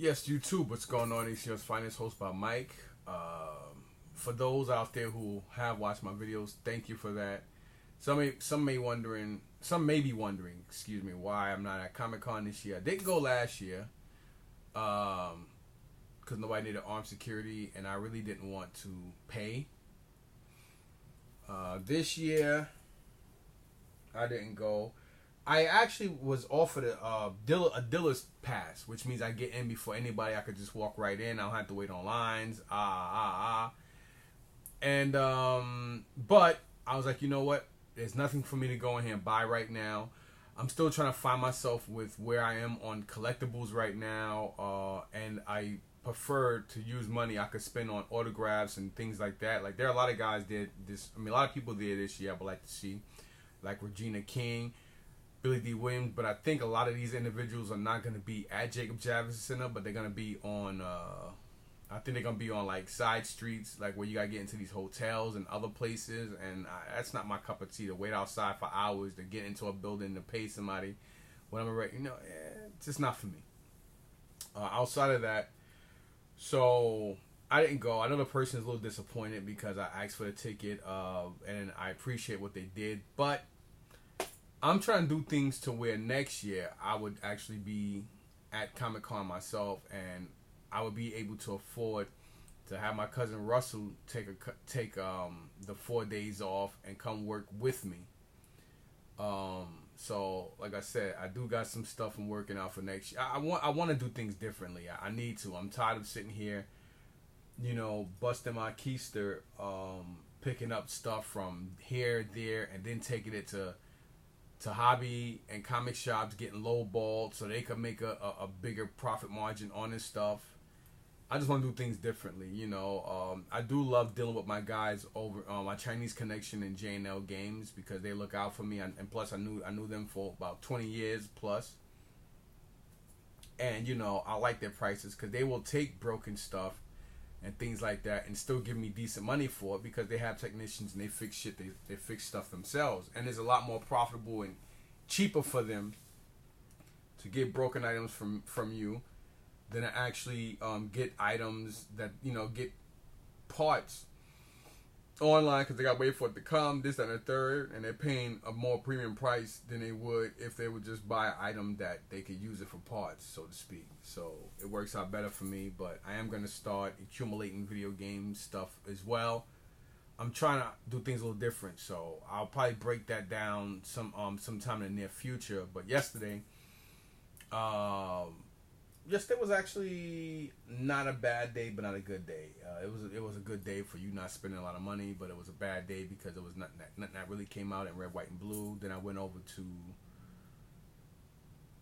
Yes, YouTube. What's going on? ACS Finance, host by Mike. For those out there who have watched my videos, thank you for that. Some may be wondering, excuse me, why I'm not at Comic Con this year. I didn't go last year, because nobody needed armed security, and I really didn't want to pay. This year, I didn't go. I actually was offered a dealer's pass, which means I get in before anybody. I could just walk right in. I don't have to wait on lines. And but I was like, you know what? There's nothing for me to go in here and buy right now. I'm still trying to find myself with where I am on collectibles right now, and I prefer to use money I could spend on autographs and things like that. Like there are a lot of guys did this. I mean, a lot of people did this year. I would like to see, like Regina King, Billy D. Williams, but I think a lot of these individuals are not going to be at Jacob Javits Center, but they're going to be on, I think they're going to be on like side streets, like where you got to get into these hotels and other places, and that's not my cup of tea, to wait outside for hours to get into a building to pay somebody when I'm ready. It's just not for me. Outside of that, so I didn't go. I know the person is a little disappointed because I asked for the ticket, and I appreciate what they did, but I'm trying to do things to where next year I would actually be at Comic Con myself, and I would be able to afford to have my cousin Russell take the 4 days off and come work with me. So like I said, I do got some stuff I'm working out for next year. I want to do things differently. I need to. I'm tired of sitting here, busting my keister, picking up stuff from here, there, and then taking it to hobby and comic shops, getting lowballed so they could make a bigger profit margin on this stuff. I just want to do things differently, I do love dealing with my guys over my Chinese connection in J&L Games, because they look out for me, and plus I knew them for about 20 years plus. And I like their prices, because they will take broken stuff and things like that and still give me decent money for it, because they have technicians and they fix shit. They fix stuff themselves, and it's a lot more profitable and cheaper for them to get broken items from you than to actually get items that get parts online, because they got to wait for it to come, this, that, and the third, and they're paying a more premium price than they would if they would just buy an item that they could use it for parts, so to speak. So it works out better for me, but I am going to start accumulating video game stuff as well. I'm trying to do things a little different, so I'll probably break that down sometime in the near future. But yesterday was actually not a bad day, but not a good day. It was a good day for you not spending a lot of money, but it was a bad day because it was nothing that really came out in red, white, and blue. Then I went over to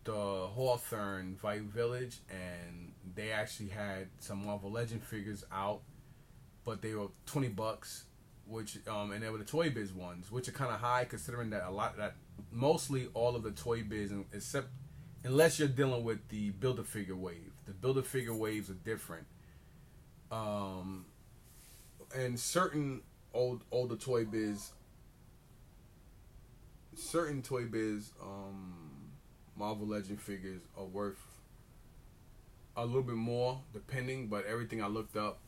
the Hawthorne Value Village, and they actually had some Marvel Legend figures out, but they were $20, which and they were the Toy Biz ones, which are kind of high considering that mostly all of the Toy Biz, except unless you're dealing with the Build-A-Figure wave. The Build-A-Figure waves are different. And certain older Toy Biz, Marvel Legend figures are worth a little bit more, depending, but everything I looked up,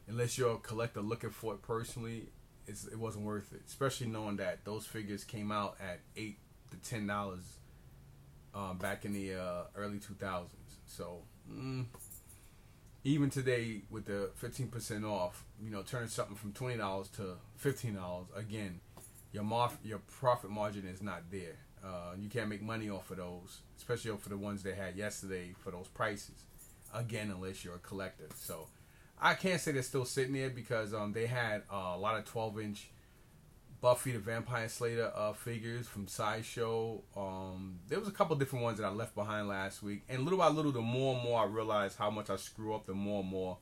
unless you're a collector looking for it personally, it wasn't worth it, especially knowing that those figures came out at $8 to $10 back in the early 2000s. So even today with the 15% off, turning something from $20 to $15, again, your profit margin is not there. You can't make money off of those, especially for the ones they had yesterday for those prices, again, unless you're a collector. So I can't say they're still sitting there, because they had a lot of 12-inch Buffy the Vampire Slayer figures from Sideshow. There was a couple different ones that I left behind last week, and little by little, the more and more I realize how much I screw up, the more and more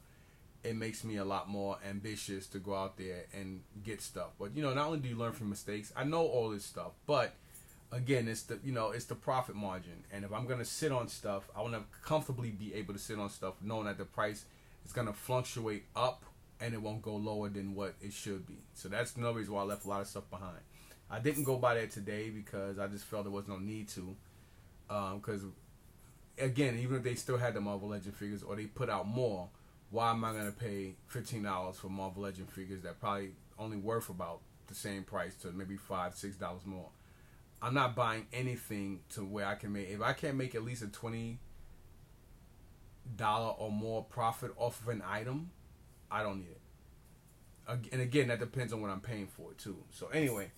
it makes me a lot more ambitious to go out there and get stuff. But not only do you learn from mistakes, I know all this stuff, but again, it's the profit margin. And if I'm gonna sit on stuff, I want to comfortably be able to sit on stuff knowing that the price is gonna fluctuate up and it won't go lower than what it should be. So that's another reason why I left a lot of stuff behind. I didn't go by there today because I just felt there was no need to, because again, even if they still had the Marvel Legend figures or they put out more, why am I gonna pay $15 for Marvel Legend figures that probably only worth about the same price to maybe $5-6 more? I'm not buying anything to where I can make, if I can't make at least a $20 or more profit off of an item, I don't need it. And again, that depends on what I'm paying for it too. So anyway,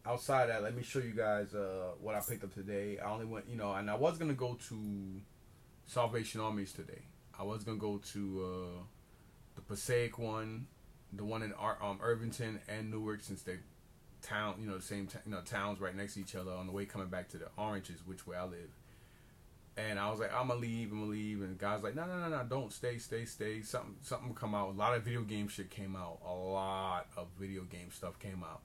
outside of that, let me show you guys what I picked up today. I only went, and I was gonna go to Salvation Armies today. I was gonna go to the Passaic one, the one in Irvington and Newark, since they town, the same towns right next to each other, on the way coming back to the Oranges, which where I live. And I was like, I'm gonna leave. And the guy's like, no, don't stay. Something will come out. A lot of video game shit came out. A lot of video game stuff came out.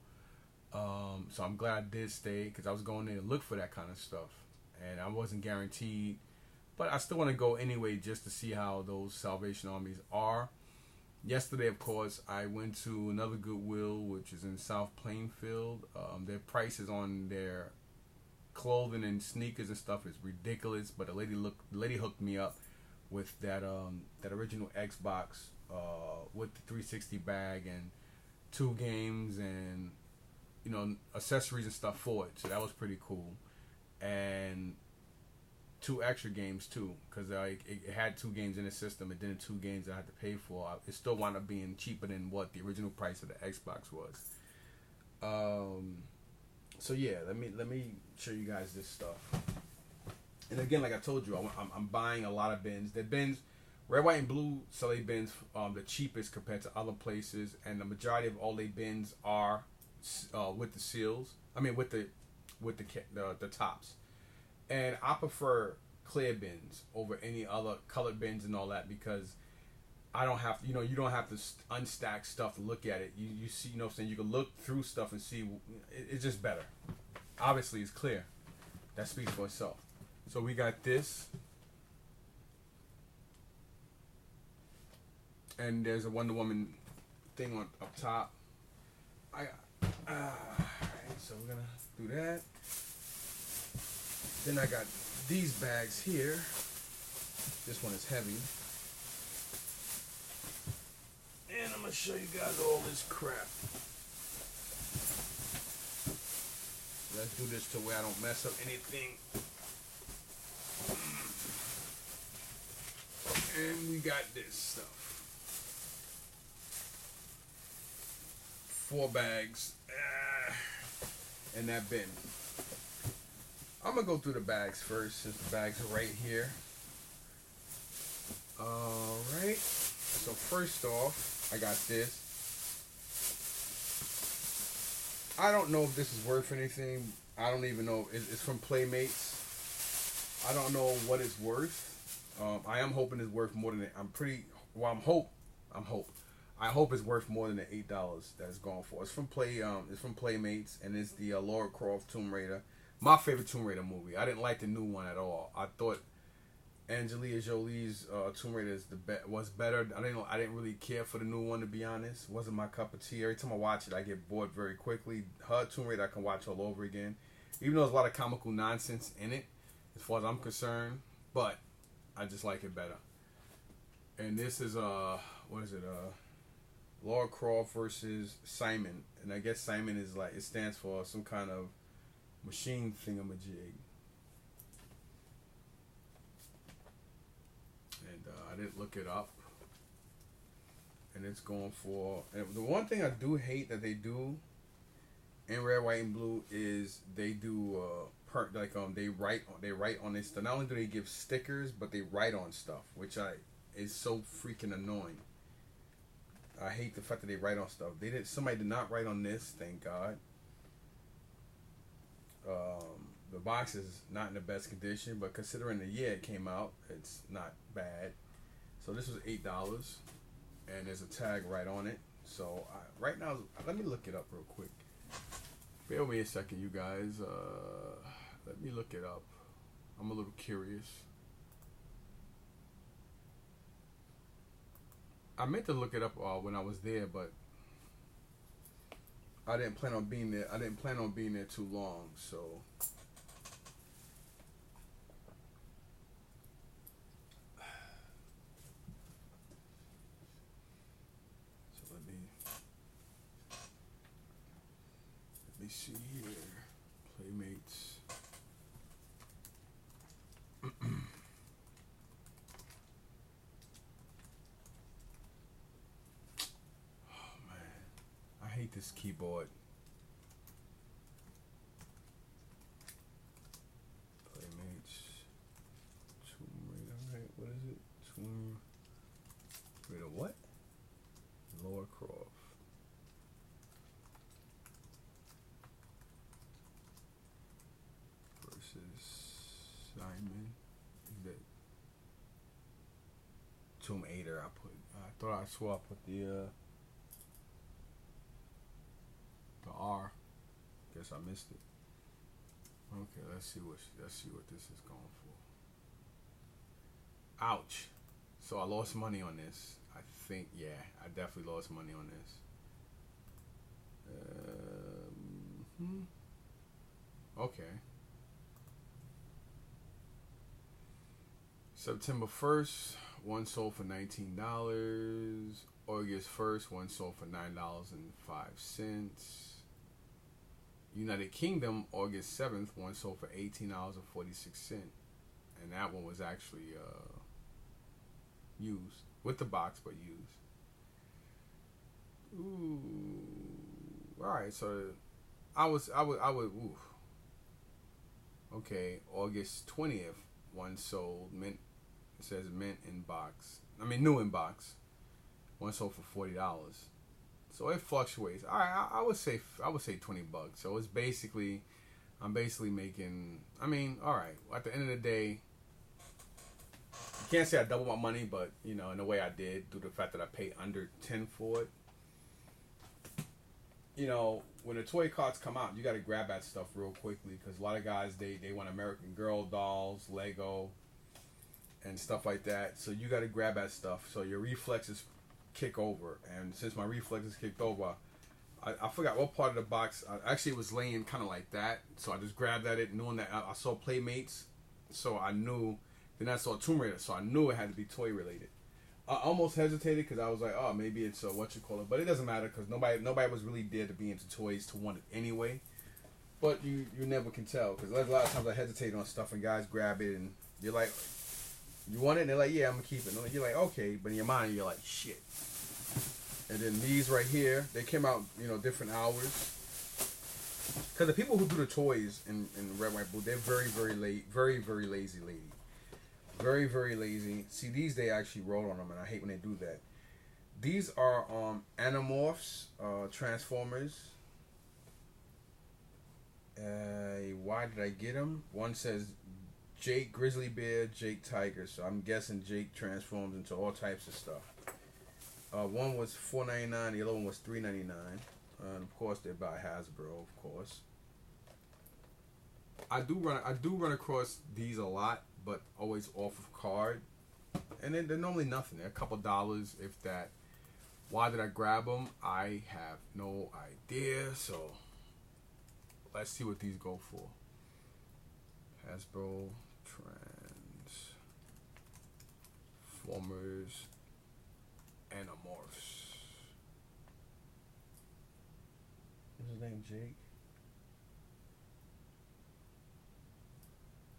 So I'm glad I did stay, because I was going there to look for that kind of stuff, and I wasn't guaranteed, but I still want to go anyway, just to see how those Salvation Armies are. Yesterday, of course, I went to another Goodwill, which is in South Plainfield. Their prices on their clothing and sneakers and stuff is ridiculous, but the lady hooked me up with that original Xbox with the 360 bag and 2 games and accessories and stuff for it. So that was pretty cool, and 2 extra games too, because it had 2 games in the system, and then 2 games that I had to pay for. It still wound up being cheaper than what the original price of the Xbox was. So yeah, let me show you guys this stuff. And again, like I told you, I'm buying a lot of bins. The bins, Red, White, and Blue sell their bins the cheapest compared to other places, and the majority of all their bins are with the seals. I mean, with the tops. And I prefer clear bins over any other colored bins and all that, because I don't have to, you don't have to unstack stuff to look at it. You see, what I'm saying? You can look through stuff and see. It's just better. Obviously, it's clear. That speaks for itself. So we got this. And there's a Wonder Woman thing up top. Alright, so we're going to do that. Then I got these bags here. This one is heavy. And I'm going to show you guys all this crap. Let's do this to where I don't mess up anything. And we got this stuff. 4 bags in that bin. I'm gonna go through the bags first, since the bags are right here. Alright, so first off, I got this. I don't know if this is worth anything. I don't even know. It's from Playmates. I don't know what it's worth. I am hoping it's worth more than it. I hope it's worth more than the $8 that it's going for. It's from Playmates, and it's the Lara Croft Tomb Raider. My favorite Tomb Raider movie. I didn't like the new one at all. I thought Angelina Jolie's Tomb Raider was better. I didn't really care for the new one, to be honest. It wasn't my cup of tea. Every time I watch it, I get bored very quickly. Her Tomb Raider I can watch all over again, even though there's a lot of comical nonsense in it, as far as I'm concerned. But I just like it better. And this is what is it? Lara Croft versus Simon, and I guess Simon is it stands for some kind of machine thingamajig. And I didn't look it up. And it's going for. And the one thing I do hate that they do in Red, White, and Blue is they do they write on this stuff. Not only do they give stickers, but they write on stuff, which is so freaking annoying. I hate the fact that they write on stuff. Somebody did not write on this, thank God. The box is not in the best condition, but considering the year it came out, it's not bad. So this was $8, and there's a tag right on it. So right now, let me look it up real quick. Bear with me a second, you guys. Let me look it up. I'm a little curious. I meant to look it up when I was there, but I didn't plan on being there. I didn't plan on being there too long, so me see here. Playmates. Oh man, I hate this keyboard. Playmates. Tomb Raider, right? What is it? Tomb Raider what? Laura Croft. Versus Simon. Is that Tomb Raider? I swore I put the R. Guess I missed it. Okay, let's see what this is going for. Ouch. So I lost money on this. I think, yeah, I definitely lost money on this. Okay. September 1st, one sold for $19. August 1st, one sold for $9.05. United Kingdom, August 7th, one sold for $18.46. And that one was actually used. With the box, but used. Ooh. Alright, so I would ooh. Okay, August 20th, one sold mint. It says mint in box. I mean new in box. One sold for $40. So it fluctuates. I would say $20. So it's basically, I'm basically making. I mean, all right. At the end of the day, you can't say I doubled my money, but you know, in a way I did, due to the fact that I paid under 10 for it. You know, when the toy carts come out, you got to grab that stuff real quickly because a lot of guys they want American Girl dolls, Lego, and stuff like that. So you got to grab that stuff. So your reflexes kick over, and since my reflexes kicked over, I forgot what part of the box. Actually, it was laying kind of like that, so I just grabbed at it, knowing that I saw Playmates, so I knew. Then I saw Tomb Raider, so I knew it had to be toy related. I almost hesitated because I was like, oh, maybe it's what you call it, but it doesn't matter because nobody was really there to be into toys to want it anyway. But you never can tell because a lot of times I hesitate on stuff and guys grab it and you're like, you want it? And they're like, yeah, I'm gonna keep it. And you're like, okay, but in your mind you're like, shit. And then these right here, they came out, you know, different hours. Because the people who do the toys in Red, White, Blue, they're very, very late, very, very lazy lady. Very, very lazy. See, these they actually roll on them, and I hate when they do that. These are Animorphs, Transformers. Why did I get them? One says Jake Grizzly Bear, Jake Tiger. So I'm guessing Jake transforms into all types of stuff. One was $4.99, the other one was $3.99. And of course, they're by Hasbro, of course. I do run across these a lot, but always off of card, and then they're normally nothing. They're a couple dollars, if that. Why did I grab them? I have no idea. So let's see what these go for. Hasbro Transformers Animorphs. What's his name? Jake?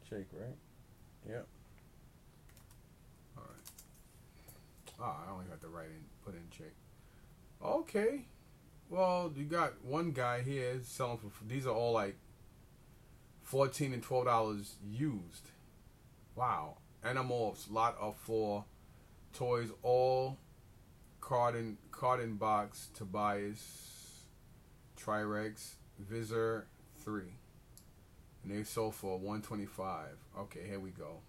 Jake, right? Yep. Alright. I only got to put in Jake. Okay. Well, you got one guy here selling for, these are all like $14 and $12 used. Wow. Animorphs, lot of 4 toys, all card in box. Tobias, Trirex, Visor 3. And they sold for $125. Okay, here we go.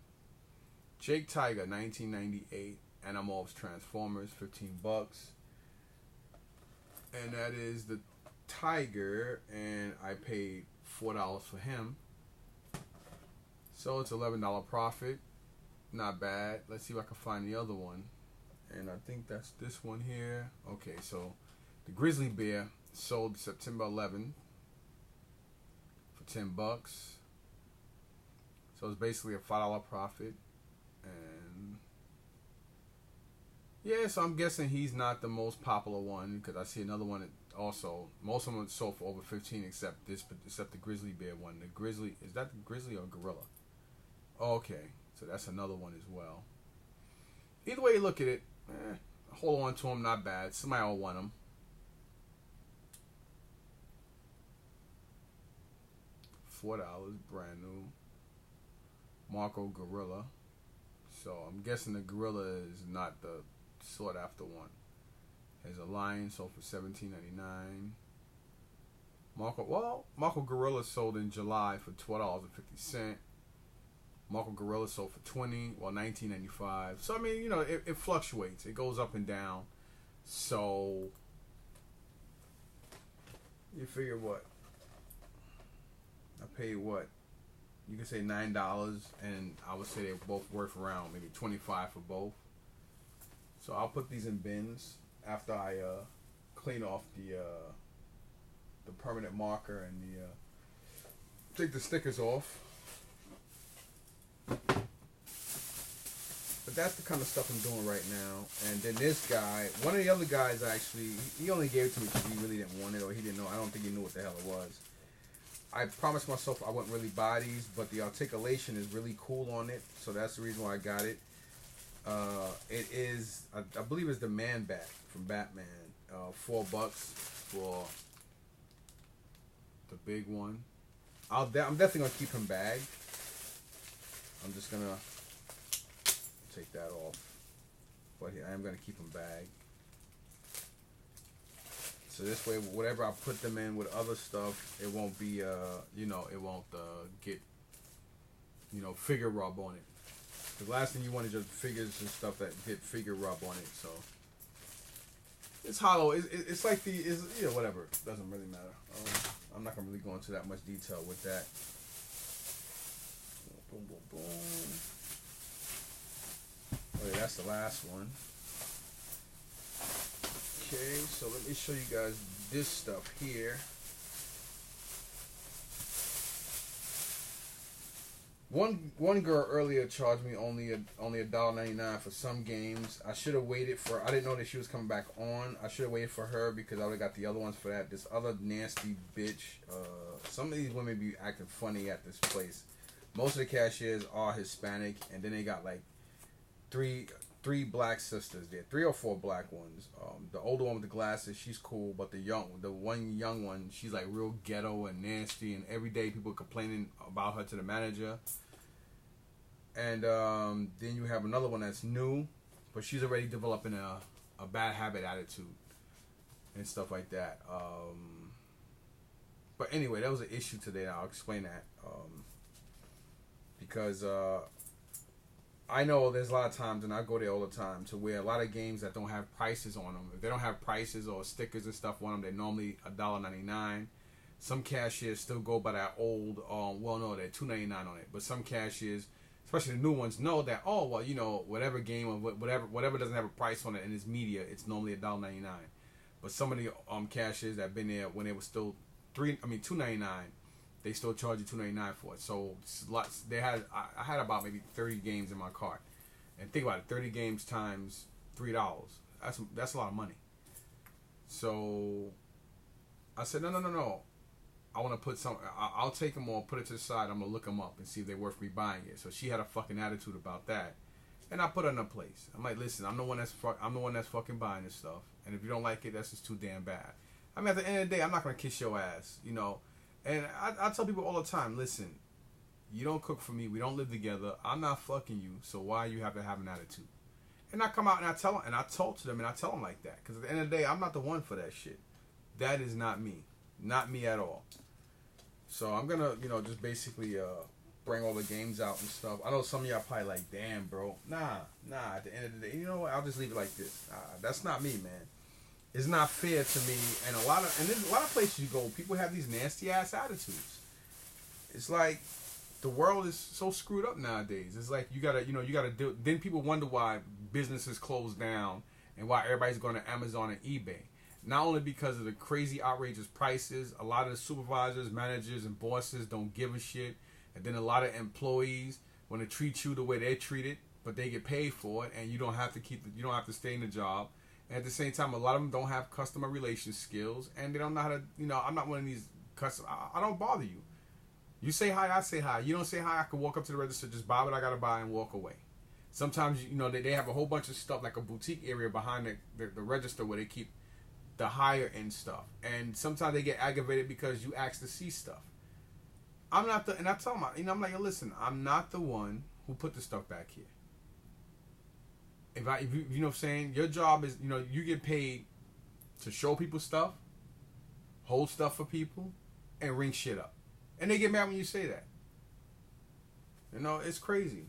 Jake Tiger, 1998. Animorphs Transformers, $15. And that is the Tiger, and I paid $4 for him. So it's $11 profit. Not bad. Let's see if I can find the other one. And I think that's this one here. Okay, so the Grizzly Bear sold September 11th for $10. So it's basically a $5 profit. And yeah, so I'm guessing he's not the most popular one because I see another one Also, most of them sold for over 15, except the grizzly bear one. The grizzly, is that the grizzly or gorilla? Okay, so that's another one as well. Either way you look at it, hold on to them, not bad. Somebody will want them. $4, brand new. Marco Gorilla. So I'm guessing the gorilla is not the sought after one. There's a lion sold for $17.99. Marco Gorilla sold in July for $12.50. Marco Gorilla sold for $20, well, $19.95. So I mean, you know, it fluctuates. It goes up and down. So you figure what? I paid what? You can say $9, and I would say they're both worth around maybe $25 for both. So I'll put these in bins after I clean off the permanent marker and take the stickers off. But that's the kind of stuff I'm doing right now. And then this guy, one of the other guys, actually, he only gave it to me because he really didn't want it, or he didn't know. I don't think he knew what the hell it was. I promised myself I wouldn't really buy these, but the articulation is really cool on it, so that's the reason why I got it. It is, I believe it's the Man Bat from Batman. $4 for the big one. I'm definitely gonna keep him bagged. I'm just gonna take that off, but I am gonna keep him bagged. So this way, whatever I put them in with other stuff, it won't be, you know, it won't get, you know, figure rub on it. The last thing you want is just figures and stuff that get figure rub on it. So it's hollow. It's like you know, whatever. It doesn't really matter. I'm not gonna really go into that much detail with that. Boom, boom, boom. Oh yeah, that's the last one. Okay, so let me show you guys this stuff here. One girl earlier charged me only $1.99 for some games. I should have waited for. I didn't know that she was coming back on. I should have waited for her because I would have got the other ones for that. This other nasty bitch. Some of these women be acting funny at this place. Most of the cashiers are Hispanic, and then they got like three black sisters there, 3 or 4 black ones. The older one with the glasses, she's cool, but the one young one, she's like real ghetto and nasty, and every day people complaining about her to the manager. And then you have another one that's new, but she's already developing a bad habit attitude and stuff like that. But anyway, that was an issue today. I'll explain that because I know there's a lot of times, and I go there all the time, to where a lot of games that don't have prices on them, if they don't have prices or stickers and stuff on them, they're normally $1.99. Some cashiers still go by that old, well, no, they're $2.99 on it. But some cashiers, especially the new ones, know that, oh, well, you know, whatever game or whatever doesn't have a price on it and it's media, it's normally $1.99. But some of the cashiers that have been there when it was still $2.99, they still charge you $2.99 for it. So lots. I had about maybe 30 games in my cart, and think about it: 30 games times $3. That's a lot of money. So I said, no. I want to put some. I'll take them all, put it to the side. I'm gonna look them up and see if they're worth me buying it. So she had a fucking attitude about that, and I put her in a place. I'm like, listen, I'm the one that's fucking buying this stuff, and if you don't like it, that's just too damn bad. I mean, at the end of the day, I'm not gonna kiss your ass, you know. And I tell people all the time, listen, you don't cook for me. We don't live together. I'm not fucking you. So why you have to have an attitude? And I come out and I tell them, and I talk to them, and I tell them like that. Because at the end of the day, I'm not the one for that shit. That is not me. Not me at all. So I'm going to, you know, just basically bring all the games out and stuff. I know some of y'all probably like, damn, bro. Nah. At the end of the day, you know what? I'll just leave it like this. That's not me, man. It's not fair to me, and there's a lot of places you go, people have these nasty ass attitudes. It's like the world is so screwed up nowadays. It's like you gotta do. Then people wonder why businesses close down and why everybody's going to Amazon and eBay. Not only because of the crazy outrageous prices, a lot of the supervisors, managers, and bosses don't give a shit, and then a lot of employees want to treat you the way they're treated, but they get paid for it, and you don't have to stay in the job. And at the same time, a lot of them don't have customer relation skills, and they don't know how to. I'm not one of these custom. I don't bother you. You say hi, I say hi. You don't say hi, I can walk up to the register, just buy what I gotta buy, and walk away. Sometimes they have a whole bunch of stuff like a boutique area behind the register where they keep the higher end stuff, and sometimes they get aggravated because you ask to see stuff. I'm not the, and I tell them, I'm like, listen, I'm not the one who put the stuff back here. If you know what I'm saying, your job is, you get paid to show people stuff, hold stuff for people, and ring shit up. And they get mad when you say that. It's crazy.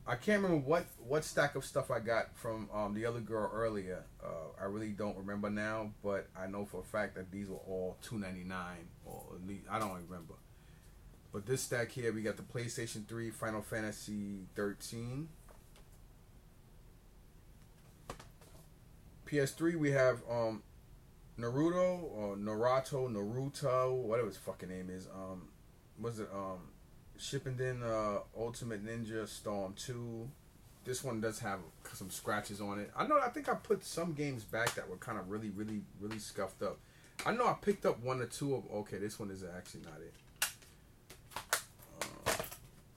I can't remember what stack of stuff I got from the other girl earlier. I really don't remember now, but I know for a fact that these were all $2.99, or at least I don't remember. But this stack here, we got the PlayStation 3, Final Fantasy 13. PS3, we have Naruto, whatever his fucking name is. Was it Shippuden Ultimate Ninja Storm 2. This one does have some scratches on it. I think I put some games back that were kind of really, really, really scuffed up. I know I picked up one or two of. Okay, this one is actually not it.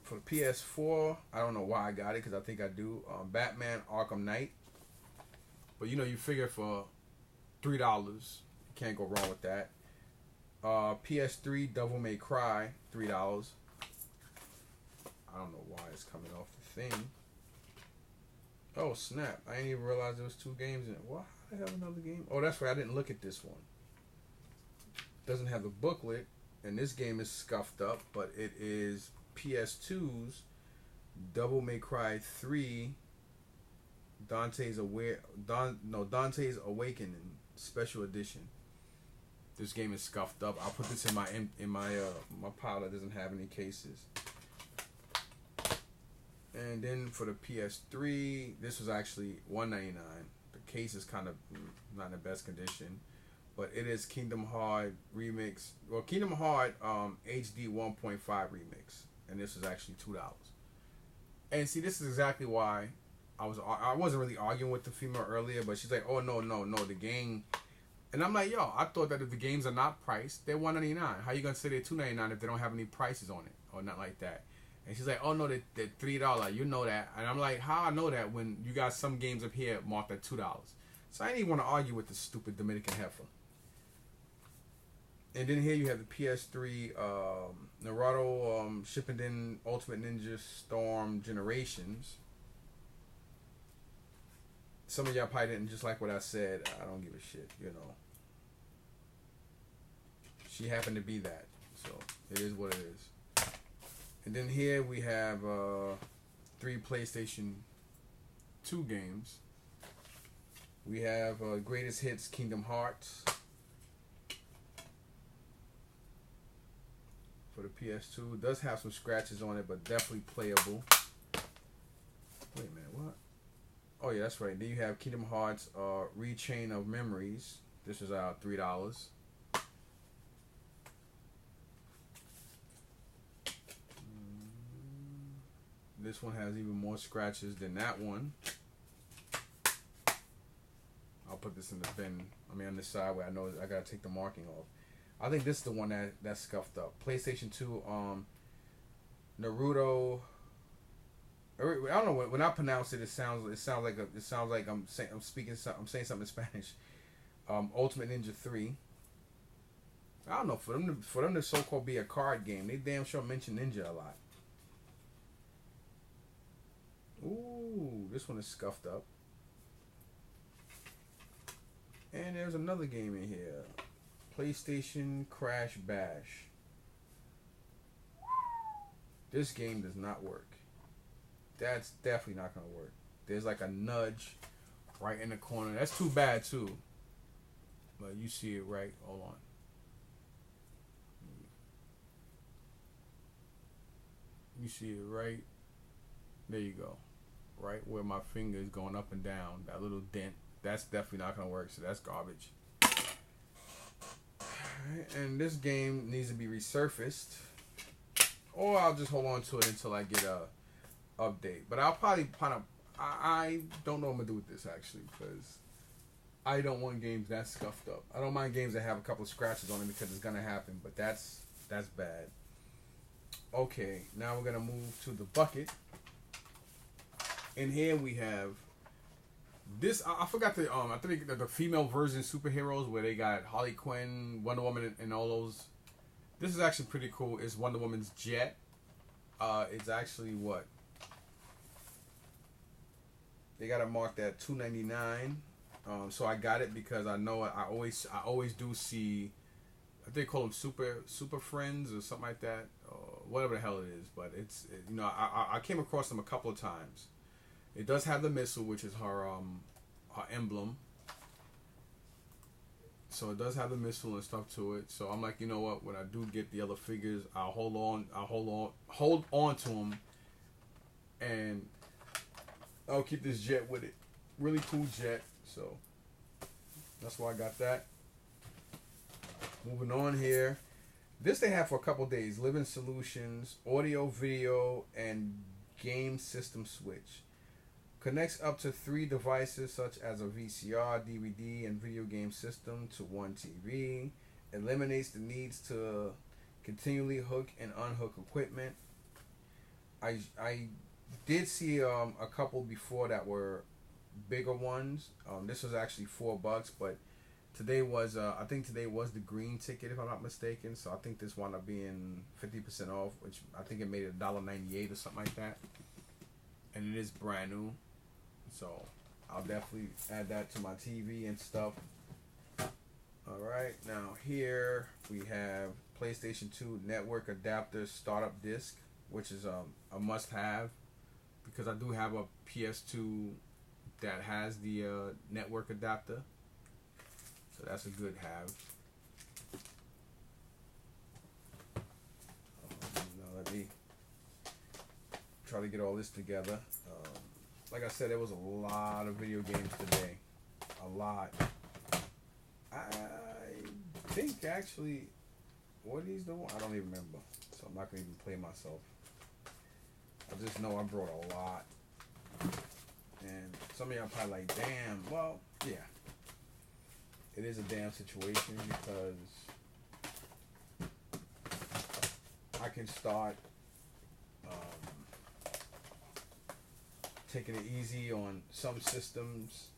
For the PS4, I don't know why I got it, because I think I do. Batman Arkham Knight. But you figure for $3, you can't go wrong with that. PS3 Devil May Cry, $3. I don't know why it's coming off the thing. Oh snap! I didn't even realize there was 2 games in it. Why do I have another game? Oh, that's right. I didn't look at this one. Doesn't have the booklet, and this game is scuffed up. But it is PS2's Devil May Cry 3. Dante's Awakening Special Edition. This game is scuffed up. I'll put this in my pile that doesn't have any cases. And then for the PS3, this was actually $1.99. The case is kind of not in the best condition, but it is Kingdom Hearts Remix. Well, Kingdom Hearts HD 1.5 Remix, and this was actually $2. And see, this is exactly why I wasn't really arguing with the female earlier, but she's like, oh no, the game. And I'm like, yo, I thought that if the games are not priced, they're $1.99. How you gonna say they're $2.99 if they don't have any prices on it or not like that? And she's like, oh no, they're $3. You know that. And I'm like, how I know that when you got some games up here marked at $2? So I didn't even want to argue with the stupid Dominican heifer. And then here you have the PS3 Naruto Shippuden Ultimate Ninja Storm Generations. Some of y'all probably didn't just like what I said. I don't give a shit, She happened to be that. So it is what it is. And then here we have 3 PlayStation 2 games. We have Greatest Hits Kingdom Hearts for the PS2. It does have some scratches on it, but definitely playable. Wait a minute, what? Oh yeah, that's right. Then you have Kingdom Hearts Rechain of Memories. This is $3. This one has even more scratches than that one. I'll put this in the bin. On the side where I know I gotta take the marking off. I think this is the one that's scuffed up. PlayStation 2 Naruto. I don't know when I pronounce it. It sounds like I'm saying something in Spanish. Ultimate Ninja 3. I don't know, for them to so-called be a card game, they damn sure mention Ninja a lot. Ooh, this one is scuffed up. And there's another game in here. PlayStation Crash Bash. This game does not work. That's definitely not going to work. There's like a nudge right in the corner. That's too bad too. But you see it right. Hold on. You see it right. There you go. Right where my finger is going up and down. That little dent. That's definitely not going to work. So that's garbage. Alright, and this game needs to be resurfaced. Or I'll just hold on to it until I get a update. But I'll probably I don't know what I'm gonna do with this actually, because I don't want games that scuffed up. I don't mind games that have a couple of scratches on them because it's gonna happen, but that's bad. Okay, now we're gonna move to the bucket. In here we have this. I forgot the I think the female version superheroes where they got Harley Quinn, Wonder Woman, and all those. This is actually pretty cool. It's Wonder Woman's jet. It's actually what they got it marked at $2.99. So I got it because I know I always do see. I think they call them super friends or something like that, whatever the hell it is. But I came across them a couple of times. It does have the missile, which is her emblem. So it does have the missile and stuff to it. So I'm like, you know what? When I do get the other figures, I'll hold on to them, and I'll keep this jet with it. Really cool jet. So that's why I got that. Moving on here. This they have for a couple days. Living Solutions, audio, video, and game system switch. Connects up to 3 devices such as a VCR, DVD, and video game system to one TV. Eliminates the needs to continually hook and unhook equipment. I did see a couple before that were bigger ones. This was actually $4, but today was I think today was the green ticket if I'm not mistaken. So I think this wound up being 50% off, which I think it made it $1.98 or something like that. And it is brand new. So I'll definitely add that to my TV and stuff. Alright, now here we have PlayStation 2 network adapter startup disc, which is a must-have because I do have a PS2 that has the network adapter. So that's a good have. Now let me try to get all this together. Like I said, there was a lot of video games today. A lot. I think actually, what are these doing? I don't even remember. So I'm not going to even play myself. I just know I brought a lot. And some of y'all probably like, damn. Well, yeah. It is a damn situation because I can start taking it easy on some systems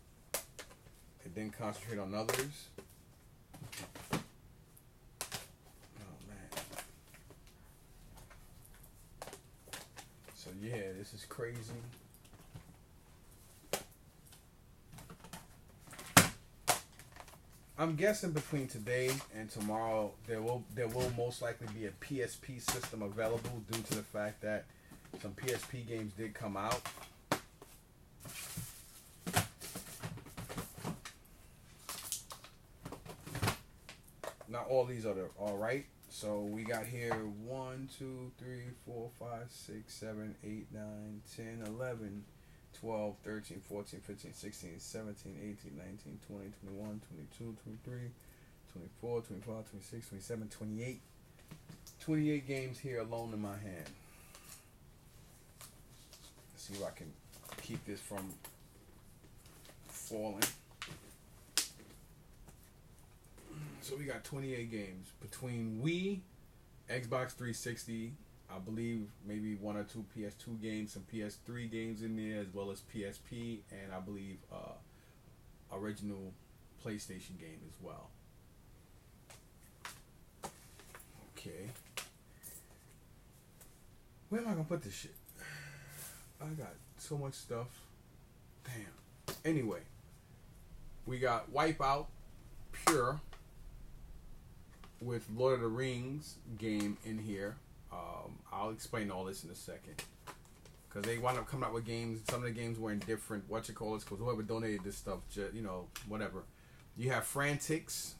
and then concentrate on others. Oh man. So yeah, this is crazy. I'm guessing between today and tomorrow there will most likely be a PSP system available due to the fact that some PSP games did come out. Not all these are all right. So we got here 1, 2, 3, 4, 5, 6, 7, 8, 9, 10, 11, 12, 13, 14, 15, 16, 17, 18, 19, 20, 21, 22, 23, 24, 25, 26, 27, 28. 28 games here alone in my hand. Let's see if I can keep this from falling. So we got 28 games between Wii, Xbox 360, I believe maybe 1 or 2 PS2 games, some PS3 games in there, as well as PSP, and I believe original PlayStation game as well. Okay. Where am I gonna put this shit? I got so much stuff. Damn. Anyway, we got Wipeout Pure with Lord of the Rings game in here. I'll explain all this in a second. Because they wound up coming out with games. Some of the games were in different, because whoever donated this stuff, just, whatever. You have Frantics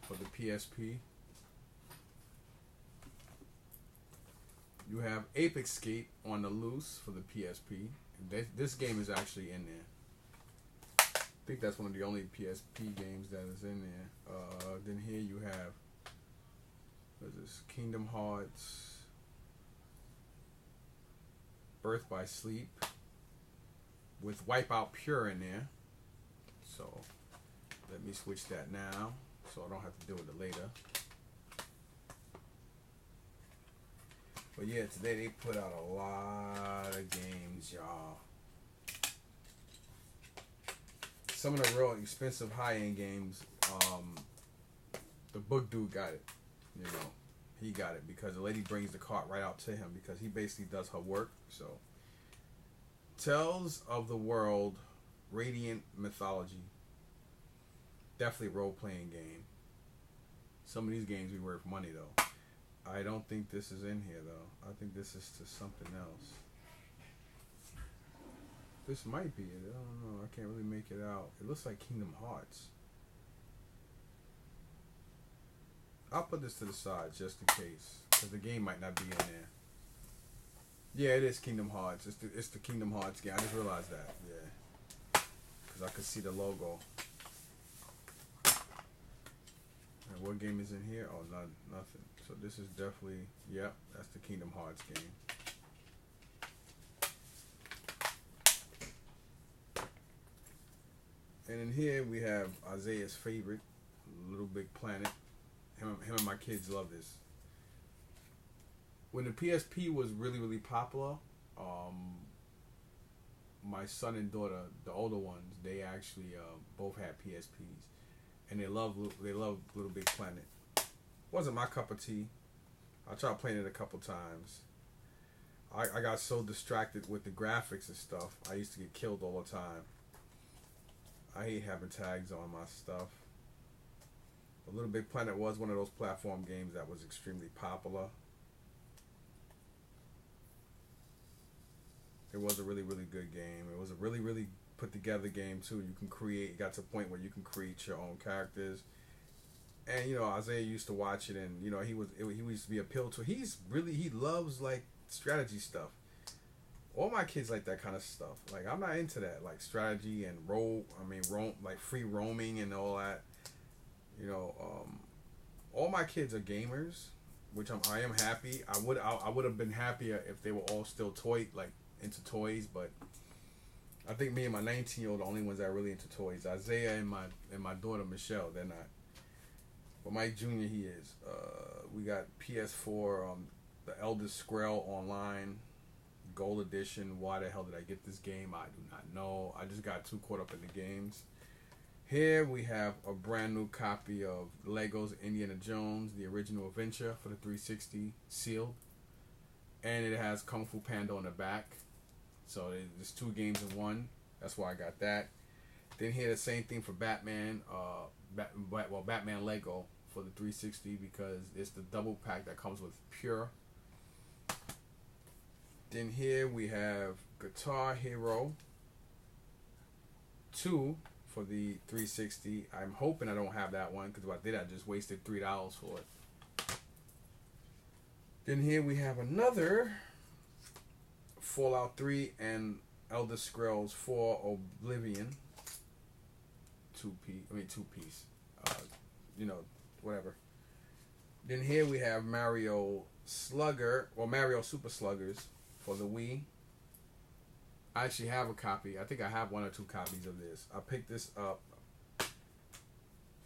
for the PSP. You have Ape Escape on the loose for the PSP. This game is actually in there. I think that's one of the only PSP games that is in there. Then here you have, what is this? Kingdom Hearts. Birth by Sleep with Wipeout Pure in there. So let me switch that now so I don't have to deal with it later. But yeah, today they put out a lot of games, y'all. Some of the real expensive high-end games, the book dude got it. You know, he got it because the lady brings the cart right out to him because he basically does her work. So, Tales of the World, Radiant Mythology. Definitely a role-playing game. Some of these games be worth money, though. I don't think this is in here, though. I think this is to something else. This might be it. I don't know. I can't really make it out. It looks like Kingdom Hearts. I'll put this to the side just in case, because the game might not be in there. Yeah, it is Kingdom Hearts. It's the Kingdom Hearts game. I just realized that. Yeah, because I could see the logo. And what game is in here? Oh, nothing. So this is definitely, yep, that's the Kingdom Hearts game. And in here we have Isaiah's favorite, Little Big Planet. Him and my kids love this. When the PSP was really, really popular, my son and daughter, the older ones, they actually both had PSPs, and they love Little Big Planet. Wasn't my cup of tea. I tried playing it a couple times. I got so distracted with the graphics and stuff. I used to get killed all the time. I hate having tags on my stuff. But Little Big Planet was one of those platform games that was extremely popular. It was a really, really good game. It was a really, really put together game too. You can create, it got to a point where you can create your own characters. And you know, Isaiah used to watch it, and you know, he used to be appealed to. He loves like strategy stuff. All my kids like that kind of stuff. Like, I'm not into that, like strategy and like free roaming and all that. You know, all my kids are gamers, which I am happy. I would have been happier if they were all still into toys, but I think me and my 19-year-old are the only ones that are really into toys. Isaiah and my daughter Michelle, they're not. But Mike Jr., he is. We got PS4, the Elder Scroll Online Gold Edition. Why the hell did I get this game? I do not know. I just got too caught up in the games. Here we have a brand new copy of Lego's Indiana Jones, the original adventure for the 360 sealed. And it has Kung Fu Panda on the back. So there's 2 games in one. That's why I got that. Then here the same thing for Batman. Batman Lego for the 360 because it's the double pack that comes with Pure. Then here we have Guitar Hero 2 for the 360. I'm hoping I don't have that one because if I did, I just wasted $3 for it. Then here we have another Fallout 3 and Elder Scrolls 4 Oblivion. Two piece. You know, whatever. Then here we have Mario Super Sluggers for the Wii. I actually have a copy. I think I have 1 or 2 copies of this. I picked this up.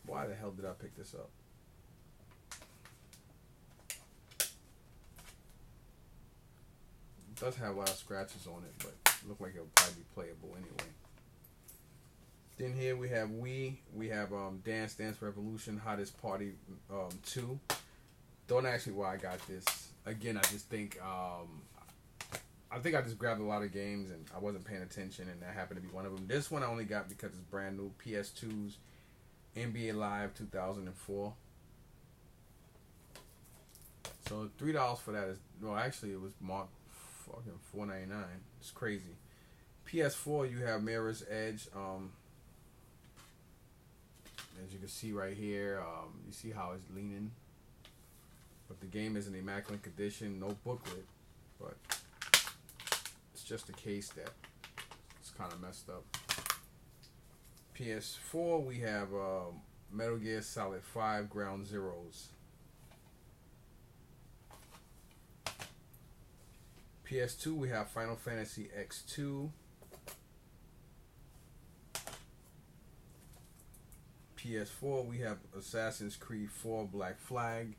Why the hell did I pick this up? It does have a lot of scratches on it, but it looked like it would probably be playable anyway. Then here we have Wii. We have Dance Dance Revolution Hottest Party 2. Don't ask me why I got this. Again, I just think I just grabbed a lot of games and I wasn't paying attention, and that happened to be one of them. This one I only got because it's brand new. PS2's NBA Live 2004. So $3 for that is actually it was marked fucking $4.99. It's crazy. PS4 you have Mirror's Edge. As you can see right here, you see how it's leaning. But the game is in immaculate condition, no booklet, but it's just a case that it's kind of messed up. PS4 we have Metal Gear Solid 5 Ground Zeroes. PS2 we have Final Fantasy X2. PS4 we have Assassin's Creed 4 Black Flag.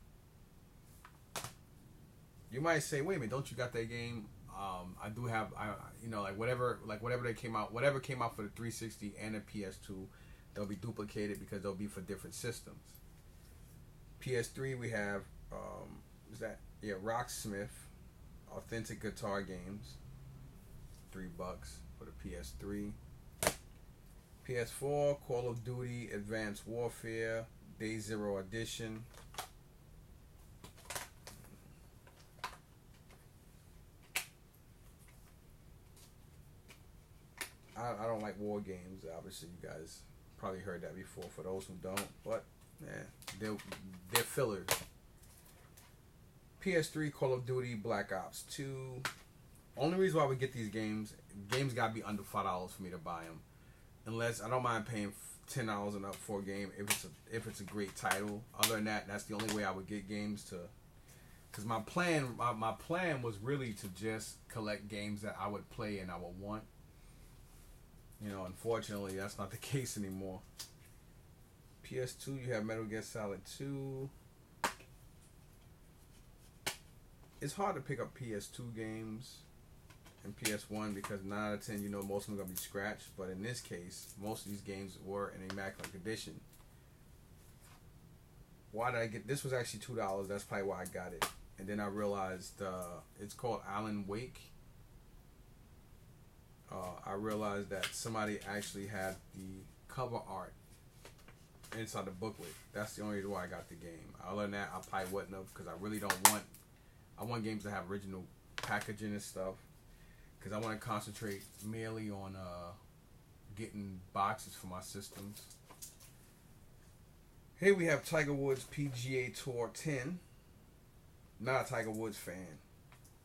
You might say, wait a minute, don't you got that game? I do have, like whatever they came out, whatever came out for the 360 and the PS2, they'll be duplicated because they'll be for different systems. PS3 we have, Rocksmith, authentic guitar games, $3 for the PS3. PS4 Call of Duty Advanced Warfare Day Zero Edition. I don't like war games. Obviously, you guys probably heard that before. For those who don't, but they're fillers. PS3 Call of Duty Black Ops 2. Only reason why we get these games gotta be under $5 for me to buy them. Unless I don't mind paying $10 and up for a game if it's a great title. Other than that, that's the only way I would get games to. Because my plan was really to just collect games that I would play and I would want. Unfortunately, that's not the case anymore. PS2, you have Metal Gear Solid 2. It's hard to pick up PS2 games and PS1 because 9 out of 10, most of them are going to be scratched. But in this case, most of these games were in immaculate condition. Why did I get this? Was actually $2. That's probably why I got it. And then I realized it's called Alan Wake. I realized that somebody actually had the cover art inside the booklet. That's the only reason why I got the game. Other than that, I probably wouldn't have because I really don't want. I want games to have original packaging and stuff because I want to concentrate merely on getting boxes for my systems. Here we have Tiger Woods PGA Tour 10. Not a Tiger Woods fan.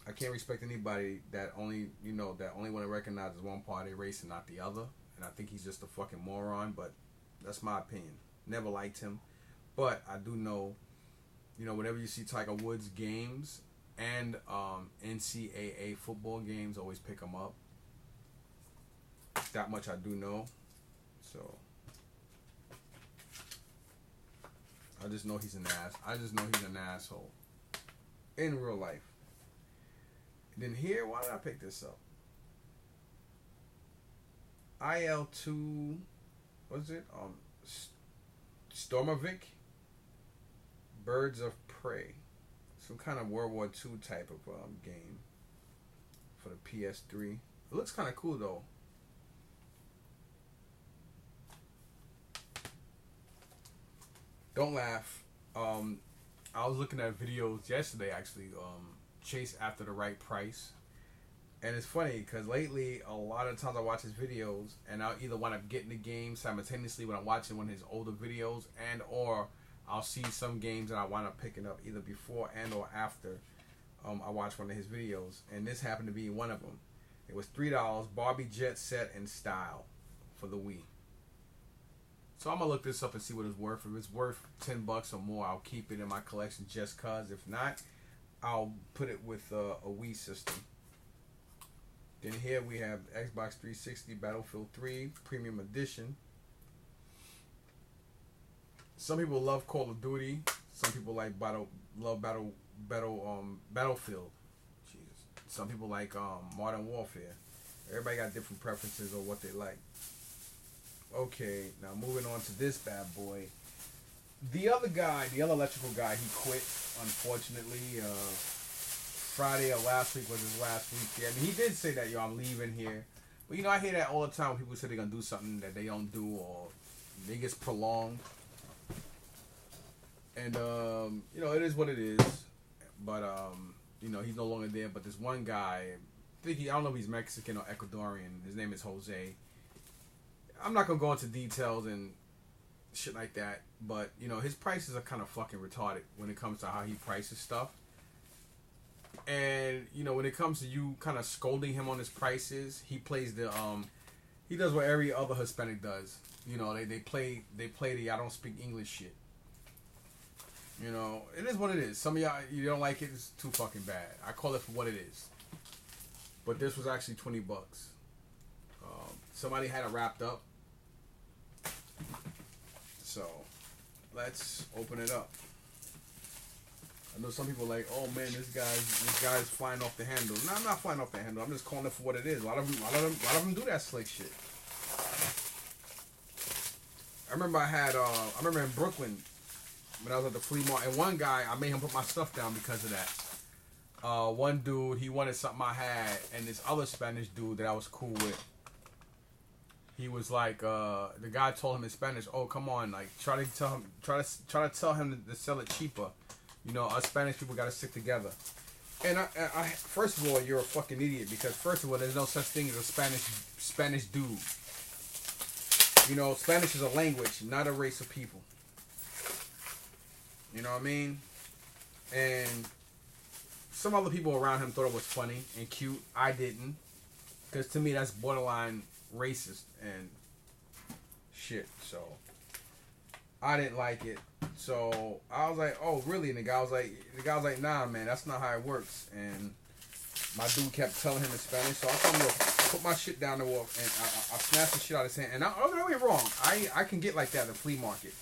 I can't respect anybody that only want to recognize one part of the race and not the other. And I think he's just a fucking moron, but that's my opinion. Never liked him. But I do know, whenever you see Tiger Woods games and NCAA football games, always pick them up. That much I do know. So I just know he's an ass. I just know he's an asshole. In real life. Then here, why did I pick this up? IL-2, what's it? Stormovik, Birds of Prey. Some kind of World War II type of game for the PS3. It looks kind of cool though. Don't laugh. I was looking at videos yesterday actually. Chase after the right price, and it's funny because lately a lot of times I watch his videos and I'll either wind up getting the game simultaneously when I'm watching one of his older videos, and or I'll see some games that I wind up picking up either before and or after I watch one of his videos, and this happened to be one of them. It was $3, Barbie Jet Set and Style for the Wii. So I'm gonna look this up and see what it's worth. If it's worth $10 or more, I'll keep it in my collection just cause. If not, I'll put it with a Wii system. Then here we have Xbox 360 Battlefield 3 Premium Edition. Some people love Call of Duty. Some people like Battlefield. Jesus. Some people like Modern Warfare. Everybody got different preferences on what they like. Okay, now moving on to this bad boy. The other electrical guy, he quit, unfortunately. Friday or last week was his last week here. I mean, he did say that, I'm leaving here. But, I hear that all the time when people say they're going to do something that they don't do or they get prolonged. And, it is what it is. But, he's no longer there. But this one guy, I don't know if he's Mexican or Ecuadorian. His name is Jose. I'm not going to go into details and shit like that, but his prices are kind of fucking retarded when it comes to how he prices stuff. And when it comes to you kind of scolding him on his prices, he plays he does what every other Hispanic does. They play the I don't speak English shit. It is what it is. Some of y'all, you don't like it, it's too fucking bad. I call it for what it is. but this was actually $20. Somebody had it wrapped up, so let's open it up. I know some people are like, oh man, this guy's flying off the handle. No, I'm not flying off the handle. I'm just calling it for what it is. A lot of them do that slick shit. I remember in Brooklyn when I was at the flea market, and one guy, I made him put my stuff down because of that. One dude, he wanted something I had, and this other Spanish dude that I was cool with, he was like, the guy told him in Spanish, oh come on, like try to tell him to sell it cheaper. You know, us Spanish people gotta stick together. And I first of all, you're a fucking idiot, because first of all, there's no such thing as a Spanish dude. You know, Spanish is a language, not a race of people. You know what I mean? And some other people around him thought it was funny and cute. I didn't, because to me that's borderline racist and shit. So I didn't like it. So I was like, oh really? And the guy was like, nah man, that's not how it works. And my dude kept telling him in Spanish, so I told him to put my shit down the wall, and I snatched the shit out of his hand. And don't get me wrong, I can get like that in the flea market.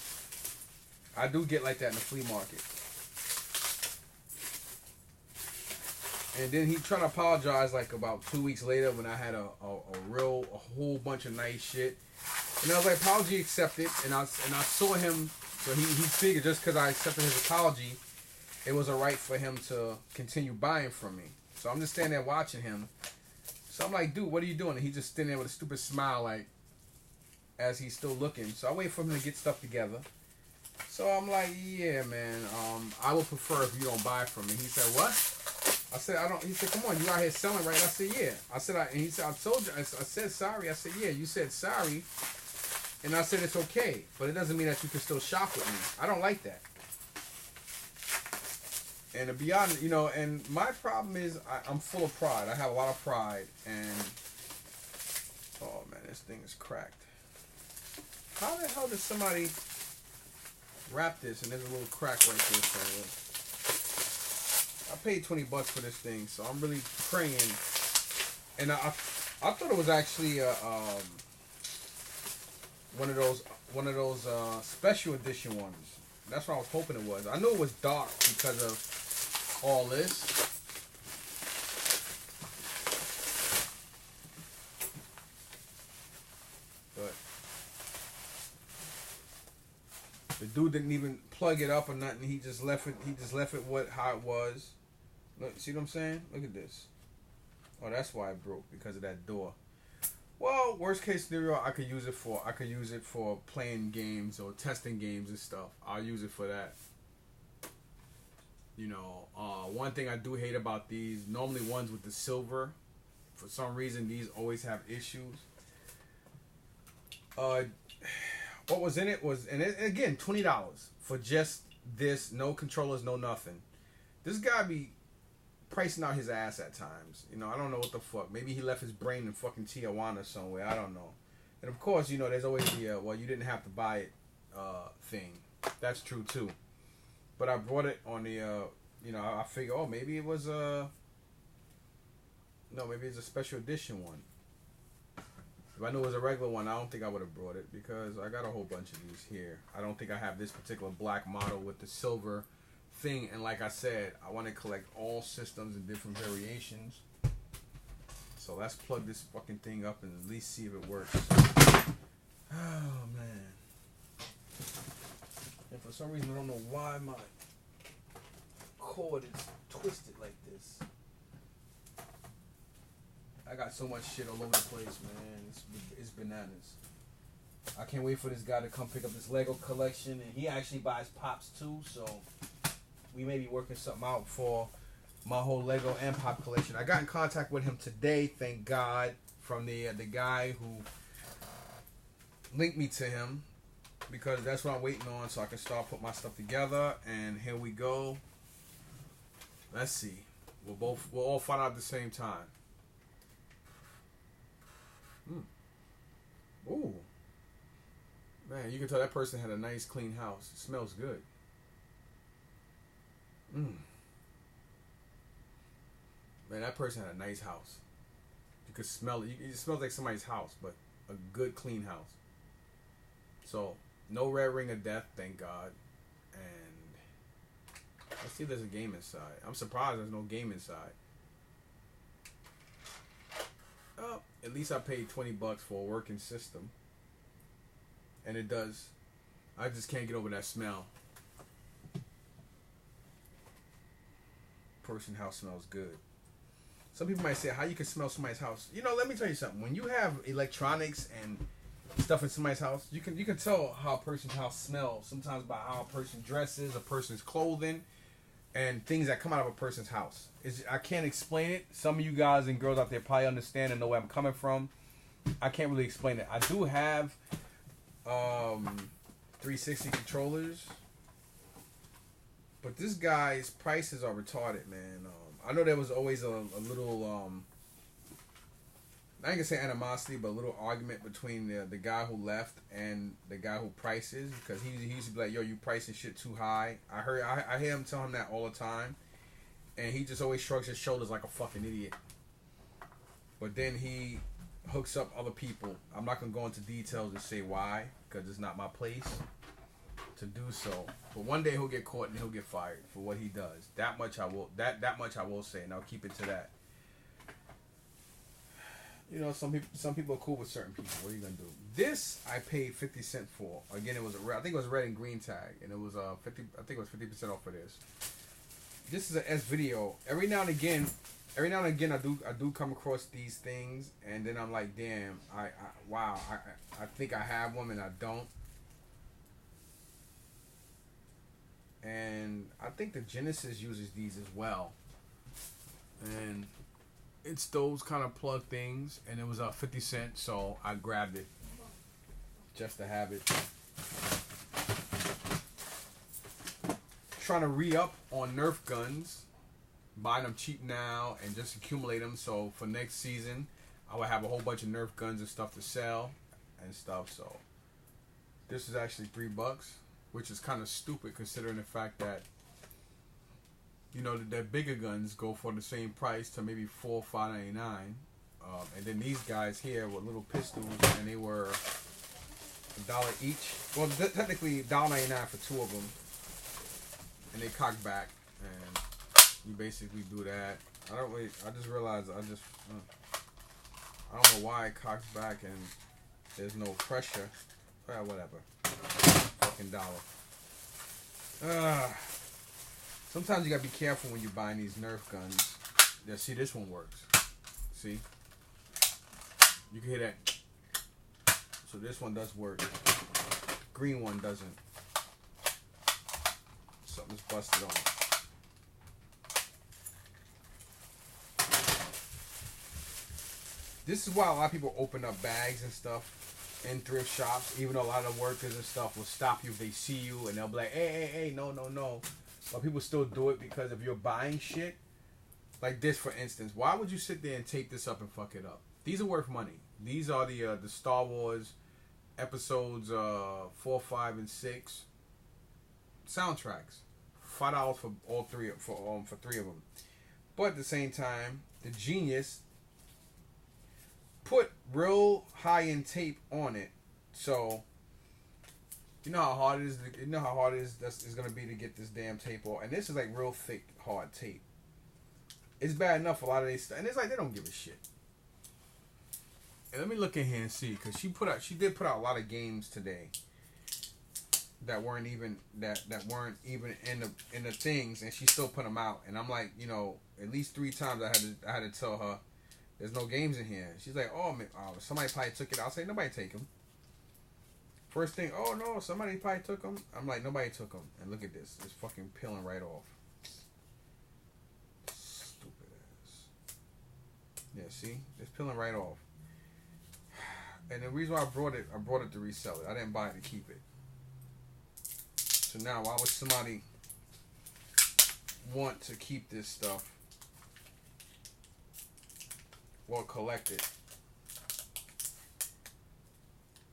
I do get like that in the flea market. And then he tried to apologize like about 2 weeks later when I had a whole bunch of nice shit. And I was like, apology accepted. And I saw him, so he figured just because I accepted his apology, it was alright for him to continue buying from me. So I'm just standing there watching him. So I'm like, dude, what are you doing? And he's just standing there with a stupid smile, like, as he's still looking. So I wait for him to get stuff together. So I'm like, yeah, man, I would prefer if you don't buy from me. He said, what? I said, I don't. He said, come on, you out here selling, right? I said, yeah. And he said, I told you. I said, sorry. I said, yeah, you said sorry. And I said, it's okay. But it doesn't mean that you can still shop with me. I don't like that. And to be honest, you know, and my problem is I'm full of pride. I have a lot of pride. And, oh, man, this thing is cracked. How the hell did somebody wrap this? And there's a little crack right there somewhere. I paid $20 for this thing, so I'm really praying. And I thought it was actually one of those special edition ones. That's what I was hoping it was. I knew it was dark because of all this. But the dude didn't even plug it up or nothing. He just left it. How it was. Look, see what I'm saying? Look at this. Oh, that's why it broke, because of that door. Well, worst case scenario, I could use it for playing games or testing games and stuff. I'll use it for that. You know, one thing I do hate about these, normally ones with the silver, for some reason these always have issues. What was in it was, and again, $20 for just this, no controllers, no nothing. This guy be pricing out his ass at times. You know, I don't know what the fuck. Maybe he left his brain in fucking Tijuana somewhere. I don't know. And of course, you know, there's always the, well, you didn't have to buy it thing. That's true too. But I brought it on the, you know, I figure, oh, maybe it was no, maybe it's a special edition one. If I knew it was a regular one, I don't think I would have brought it, because I got a whole bunch of these here. I don't think I have this particular black model with the silver thing, and like I said, I want to collect all systems in different variations. So let's plug this fucking thing up and at least see if it works. Oh man. And for some reason I don't know why my cord is twisted like this. I got so much shit all over the place, man. It's bananas. I can't wait for this guy to come pick up this Lego collection, and he actually buys Pops too, so we may be working something out for my whole Lego and Pop collection. I got in contact with him today, thank God, from the guy who linked me to him, because that's what I'm waiting on, so I can start putting my stuff together. And here we go. Let's see. We'll all find out at the same time. Ooh. Man, you can tell that person had a nice clean house. It smells good. Man, that person had a nice house. could smell it. It smells like somebody's house, but a good clean house. So no red ring of death, thank God. And let's see if there's a game inside. I'm surprised there's no game inside. Oh, at least I paid $20 for a working system. And it does. I just can't get over that smell. Person house smells good. Some people might say, how you can smell somebody's house? You know, let me tell you something. When you have electronics and stuff in somebody's house, you can tell how a person's house smells. Sometimes by how a person dresses, a person's clothing, and things that come out of a person's house. I can't explain it. Some of you guys and girls out there probably understand and know where I'm coming from. I can't really explain it. I do have 360 controllers, but this guy's prices are retarded, man. I know there was always a little I ain't gonna say animosity, but a little argument between the guy who left and the guy who prices, because he used to be like, yo, you pricing shit too high. I hear him tell him that all the time, and he just always shrugs his shoulders like a fucking idiot. But then he hooks up other people. I'm not gonna go into details and say why, because it's not my place to do so. But one day he'll get caught and he'll get fired for what he does. That much I will say, and I'll keep it to that. You know, some people are cool with certain people. What are you gonna do? This I paid 50 cents for. Again, it was I think it was a red and green tag, and it was 50. I think it was 50% off for this. This is an S video. Every now and again, I do come across these things, and then I'm like, damn, I think I have one and I don't. And I think the Genesis uses these as well. And it's those kind of plug things, and it was 50 cents, so I grabbed it just to have it. Trying to re-up on Nerf guns, buying them cheap now and just accumulate them, so for next season I will have a whole bunch of Nerf guns and stuff to sell and stuff. So this is actually $3, which is kind of stupid considering the fact that, you know, the bigger guns go for the same price to maybe $4 or $5.99, and then these guys here with little pistols, and they were $1 each. Well, technically $1.99 for two of them, and they cock back, and you basically do that. I just realized I don't know why it cocks back and there's no pressure. Whatever. Fucking $1. Sometimes you gotta be careful when you're buying these Nerf guns. Yeah, see, this one works. See? You can hear that. So this one does work. Green one doesn't. Something's busted on it. This is why a lot of people open up bags and stuff in thrift shops, even though a lot of the workers and stuff will stop you if they see you, and they'll be like, hey, no. But people still do it because if you're buying shit, like this for instance, why would you sit there and tape this up and fuck it up? These are worth money. These are the Star Wars episodes 4, 5, and 6 soundtracks. $5 for all three, for 3 of them. But at the same time, the genius put real high-end tape on it, so you know how hard it is. It's gonna be to get this damn tape off, and this is like real thick, hard tape. It's bad enough a lot of these stuff, and it's like they don't give a shit. And let me look in here and see, because she did put out a lot of games today that weren't even in the things, and she still put them out. And I'm like, you know, at least 3 times I had to tell her there's no games in here. She's like, oh, somebody probably took it. I'll say nobody take them. First thing, oh no, somebody probably took them. I'm like, nobody took them. And look at this, it's fucking peeling right off. Stupid ass. Yeah, see, it's peeling right off. And the reason why I brought it to resell it. I didn't buy it to keep it. So now, why would somebody want to keep this stuff? Well, collect it.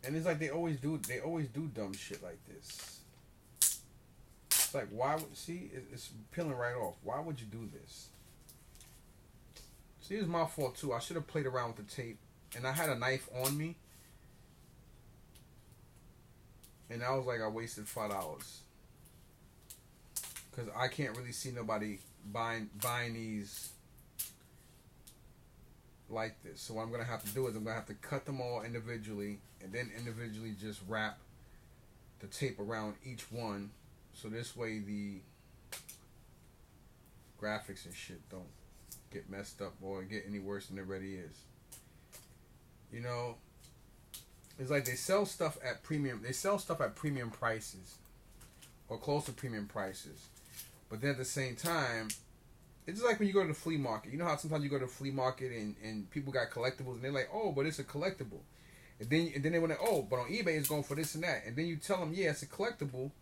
And it's like they always do dumb shit like this. It's like, why would, see, it's peeling right off. Why would you do this? See, it was my fault too. I should have played around with the tape, and I had a knife on me, and I was like, I wasted $5 because I can't really see nobody buying these like this. So what I'm gonna have to do is I'm gonna have to cut them all individually, and then individually just wrap the tape around each one, so this way the graphics and shit don't get messed up or get any worse than it already is. You know, it's like they sell stuff at premium. They sell stuff at premium prices, or close to premium prices. But then at the same time, it's like when you go to the flea market. You know how sometimes you go to the flea market and people got collectibles and they're like, oh, but it's a collectible. And then they want to, oh, but on eBay it's going for this and that. And then you tell them, yeah, it's a collectible,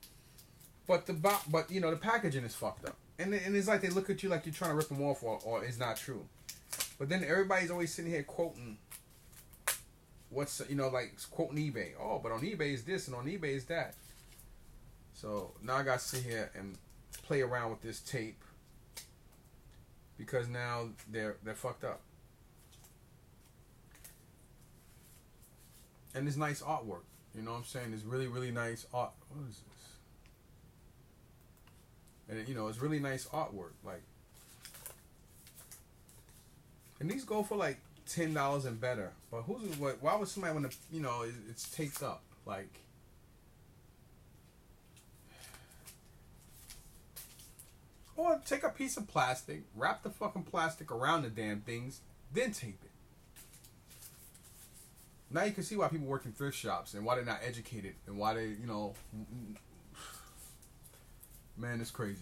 but the packaging is fucked up. And it's like they look at you like you're trying to rip them off, or it's not true. But then everybody's always sitting here quoting like quoting eBay. Oh, but on eBay is this and on eBay is that. So now I got to sit here and play around with this tape because now they're fucked up. And it's nice artwork. You know what I'm saying? It's really, really nice art. What is this? And it's really nice artwork. Like, and these go for like $10 and better. But why would somebody want to? It's taped up. Like, or take a piece of plastic, wrap the fucking plastic around the damn things, then tape it. Now you can see why people work in thrift shops and why they're not educated and why they, man, it's crazy.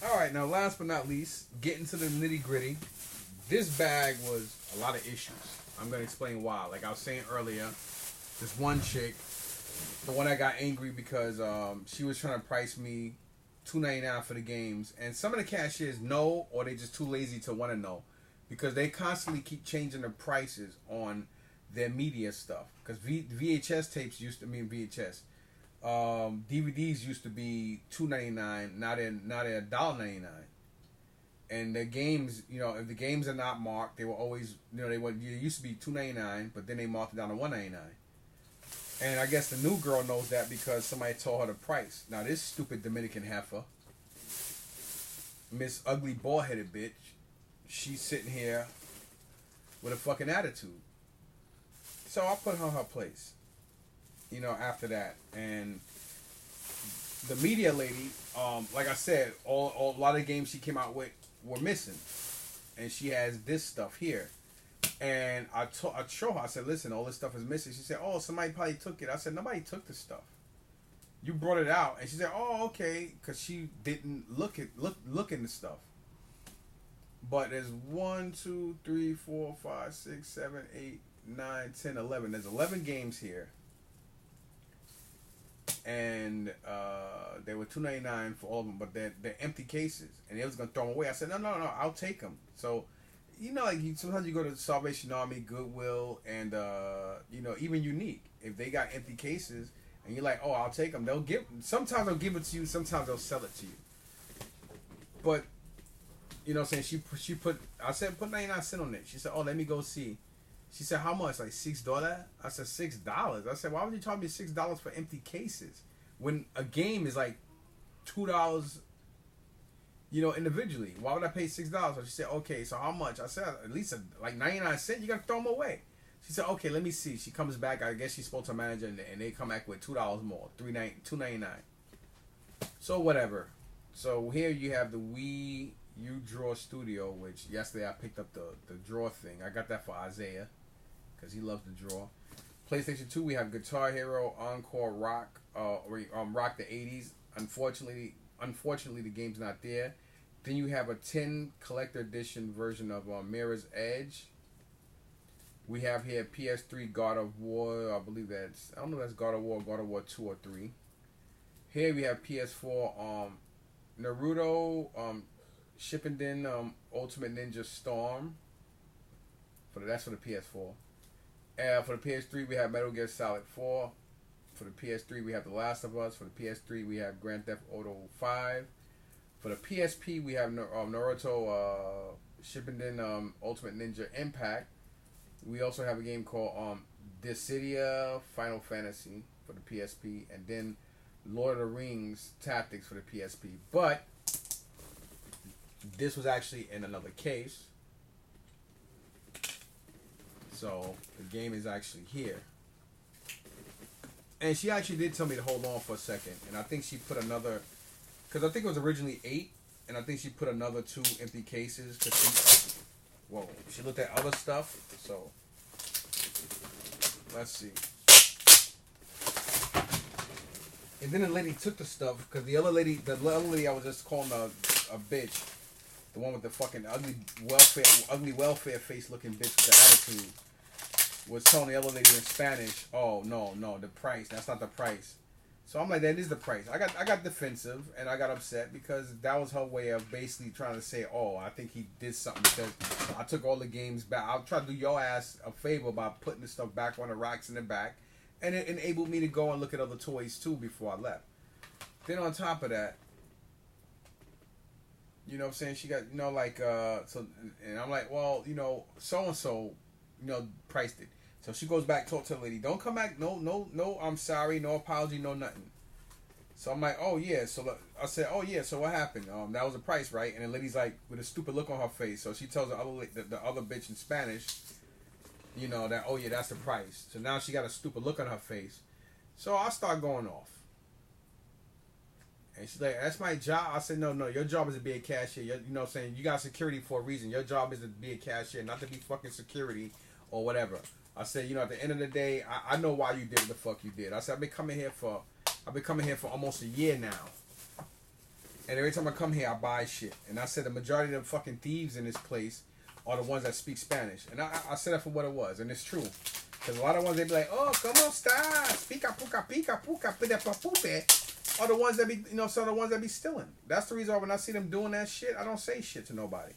Alright, now last but not least, getting to the nitty gritty. This bag was a lot of issues. I'm going to explain why. Like I was saying earlier, this one chick, the one that got angry because she was trying to price me $2.99 for the games. And some of the cashiers know, or they just too lazy to want to know. Because they constantly keep changing the prices on their media stuff. Because VHS tapes used to mean VHS. DVDs used to be $2.99. Now they're $1.99. And the games, if the games are not marked, they were always, they used to be $2.99, but then they marked it down to $1.99. And I guess the new girl knows that because somebody told her the price. Now this stupid Dominican heifer, Miss Ugly Bald Headed bitch, she's sitting here with a fucking attitude. So I put her in her place, after that. And the media lady, like I said, a lot of the games she came out with were missing. And she has this stuff here. And I showed her, I said, listen, all this stuff is missing. She said, oh, somebody probably took it. I said, nobody took the stuff. You brought it out. And she said, oh, okay, because she didn't look in the stuff. But there's 1, 2, 3, 4, 5, 6, 7, 8, 9, 10, 11. There's 11 games here. And they were $2.99 for all of them, but they're empty cases. And they was going to throw them away. I said, no, I'll take them. So, sometimes you go to Salvation Army, Goodwill, and, even Unique. If they got empty cases, and you're like, oh, I'll take them. Sometimes they'll give it to you, sometimes they'll sell it to you. But, what I'm saying? I said, put 99 cents on it. She said, oh, let me go see. She said, how much? Like $6? I said, $6. I said, why would you charge me $6 for empty cases? When a game is like $2, individually. Why would I pay $6? So she said, okay, so how much? I said, at least like 99 cents. You got to throw them away. She said, okay, let me see. She comes back. I guess she spoke to her manager, and they come back with $2 more. $2.99. So whatever. So here you have the Wii U Draw Studio, which yesterday I picked up the draw thing. I got that for Isaiah because he loves to draw. PlayStation 2, we have Guitar Hero Encore Rock, Rock the 80s. Unfortunately, the game's not there. Then you have a 10 collector edition version of Mirror's Edge. We have here PS3 God of War. I believe I don't know if that's God of War 2 or 3. Here we have PS4 Naruto Shippuden Ultimate Ninja Storm. That's for the PS4. For the PS3 we have Metal Gear Solid 4. For the PS3 we have The Last of Us. For the PS3 we have Grand Theft Auto 5. For the PSP, we have Naruto Shippuden Ultimate Ninja Impact. We also have a game called Dissidia Final Fantasy for the PSP, and then Lord of the Rings Tactics for the PSP. But this was actually in another case, so the game is actually here. And she actually did tell me to hold on for a second, and I think she put another, because I think it was originally 8, and I think she put another 2 empty cases because she looked at other stuff. So let's see. And then the lady took the stuff because the other lady I was just calling a bitch, the one with the fucking ugly welfare face looking bitch with the attitude, was telling the other lady in Spanish, "Oh no, the price. That's not the price." So I'm like, "That is the price." I got defensive and I got upset because that was her way of basically trying to say, "Oh, I think he did something because I took all the games back. I'll try to do your ass a favor by putting the stuff back on the racks in the back." And it enabled me to go and look at other toys too before I left. Then on top of that, you know what I'm saying, she got, so, and I'm like, well, so and so, priced it. So she goes back, talk to the lady. Don't come back. No, I'm sorry. No apology, no nothing. So I'm like, oh yeah. So I said, oh yeah. So what happened? That was the price, right? And the lady's like, with a stupid look on her face. So she tells the other bitch in Spanish, that, oh yeah, that's the price. So now she got a stupid look on her face. So I start going off. And she's like, that's my job. I said, no, your job is to be a cashier. You know what I'm saying? You got security for a reason. Your job is to be a cashier, not to be fucking security or whatever. I said, at the end of the day, I know why you did what the fuck you did. I said, I've been coming here for almost a year now. And every time I come here, I buy shit. And I said the majority of the fucking thieves in this place are the ones that speak Spanish. And I said that for what it was. And it's true. Because a lot of ones, they be like, oh, ¿cómo estás? Pica, puca, pica, puca, pide, papupe. Are the ones that be, some of the ones that be stealing. That's the reason why when I see them doing that shit, I don't say shit to nobody.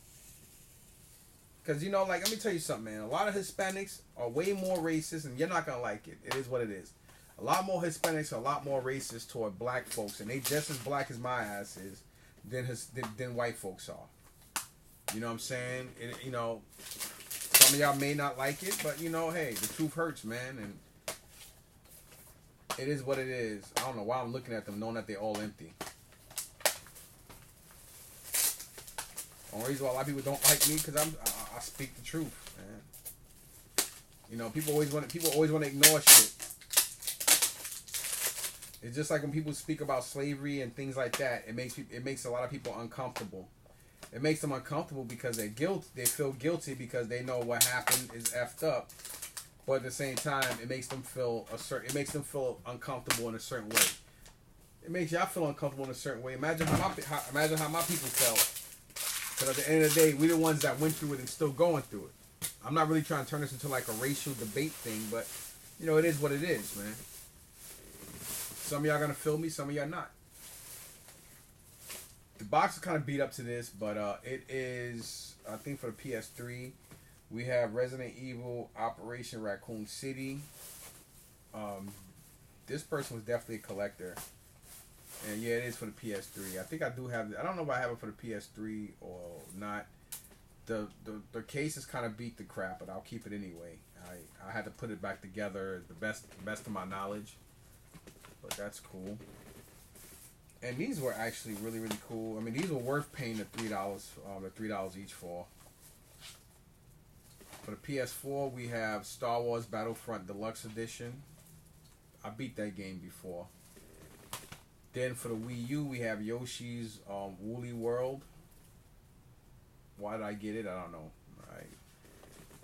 Because, let me tell you something, man. A lot of Hispanics are way more racist, and you're not going to like it. It is what it is. A lot more Hispanics are a lot more racist toward black folks, and they just as black as my ass is than white folks are. You know what I'm saying? Some of y'all may not like it, but, hey, the truth hurts, man, and it is what it is. I don't know why I'm looking at them knowing that they're all empty. The only reason why a lot of people don't like me because I speak the truth, man. People always want to ignore shit. It's just like when people speak about slavery and things like that. It makes a lot of people uncomfortable. It makes them uncomfortable because they feel guilty because they know what happened is effed up. But at the same time, it makes them feel uncomfortable in a certain way. It makes y'all feel uncomfortable in a certain way. Imagine how my people felt. Because at the end of the day, we're the ones that went through it and still going through it. I'm not really trying to turn this into like a racial debate thing, but it is what it is, man. Some of y'all gonna feel me, some of y'all not. The box is kind of beat up to this, but it is, I think, for the PS3. We have Resident Evil Operation Raccoon City. This person was definitely a collector. And yeah, it is for the PS3. I think I do have it. I don't know if I have it for the PS3 or not. The case is kind of beat the crap, but I'll keep it anyway. I had to put it back together the best of my knowledge. But that's cool. And these were actually really, really cool. I mean, these were worth paying the $3 each for. For the PS4, we have Star Wars Battlefront Deluxe Edition. I beat that game before. Then for the Wii U, we have Yoshi's Woolly World. Why did I get it? I don't know. Alright.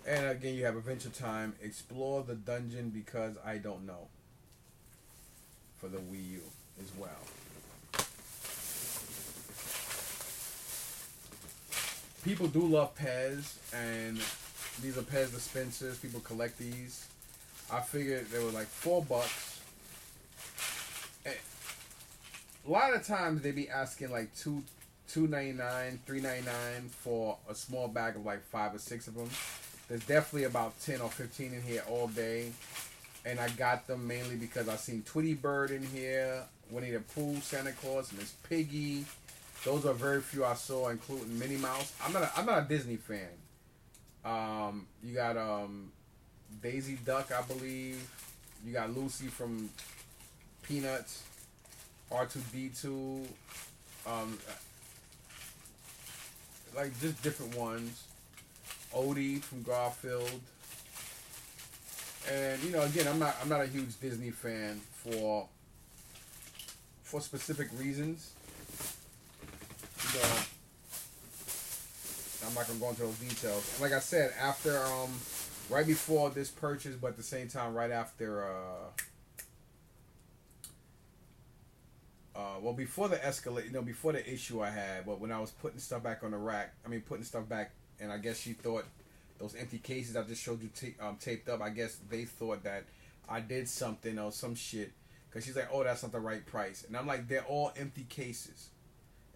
And again, you have Adventure Time. Explore the Dungeon Because I Don't Know. For the Wii U as well. People do love Pez, and these are Pez dispensers. People collect these. I figured they were like $4. A lot of times they be asking like $2.99, $3.99 for a small bag of like 5 or 6 of them. There's definitely about 10 or 15 in here all day, and I got them mainly because I seen Tweety Bird in here, Winnie the Pooh, Santa Claus, Miss Piggy. Those are very few I saw, including Minnie Mouse. I'm not a Disney fan. You got Daisy Duck, I believe. You got Lucy from Peanuts. R2D2. Like just different ones. Odie from Garfield. And you know, again, I'm not a huge Disney fan for specific reasons. You know, I'm not gonna go into those details. And like I said, after right before this purchase, but at the same time, right after well, before the escalate, you know, before the issue I had, but when I was putting stuff back on the rack, putting stuff back, and I guess she thought those empty cases I just showed you taped up, I guess they thought that I did something or some shit, because she's like, oh, that's not the right price. And I'm like, they're all empty cases.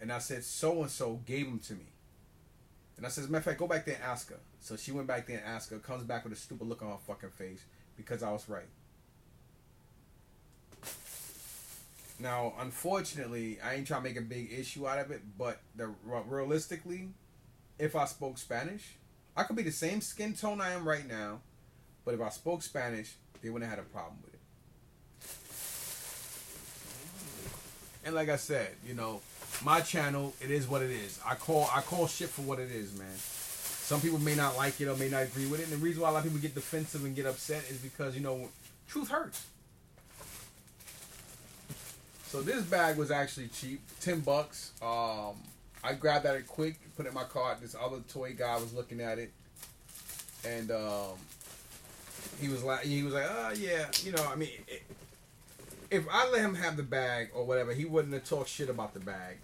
And I said, so-and-so gave them to me. And I said, as a matter of fact, go back there and ask her. So she went back there and asked her, comes back with a stupid look on her fucking face, because I was right. Now, unfortunately, I ain't trying to make a big issue out of it, but realistically, if I spoke Spanish, I could be the same skin tone I am right now, but if I spoke Spanish, they wouldn't have had a problem with it. And like I said, you know, my channel, it is what it is. I call shit for what it is, man. Some people may not like it or may not agree with it, and the reason why a lot of people get defensive and get upset is because, you know, truth hurts. So this bag was actually cheap, $10. I grabbed that quick, put it in my cart. This other toy guy was looking at it, and he was like, oh yeah, you know, if I let him have the bag or whatever, he wouldn't have talked shit about the bag.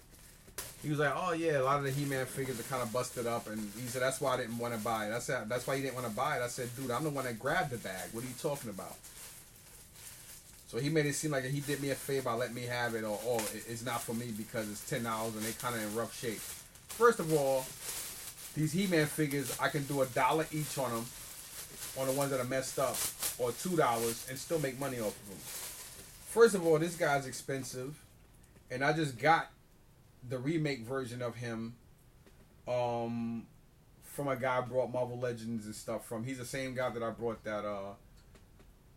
He was like, oh yeah, a lot of the He-Man figures are kind of busted up, and he said that's why I didn't want to buy it. I said that's why you didn't want to buy it. I said, dude, I'm the one that grabbed the bag. What are you talking about? So he made it seem like he did me a favor by letting me have it, or it's not for me because it's $10 and they kind of in rough shape. First of all, these He-Man figures, I can do $1 each on them, on the ones that are messed up, or $2, and still make money off of them. First of all, this guy's expensive, and I just got the remake version of him from a guy I brought Marvel Legends and stuff from. He's the same guy that I brought that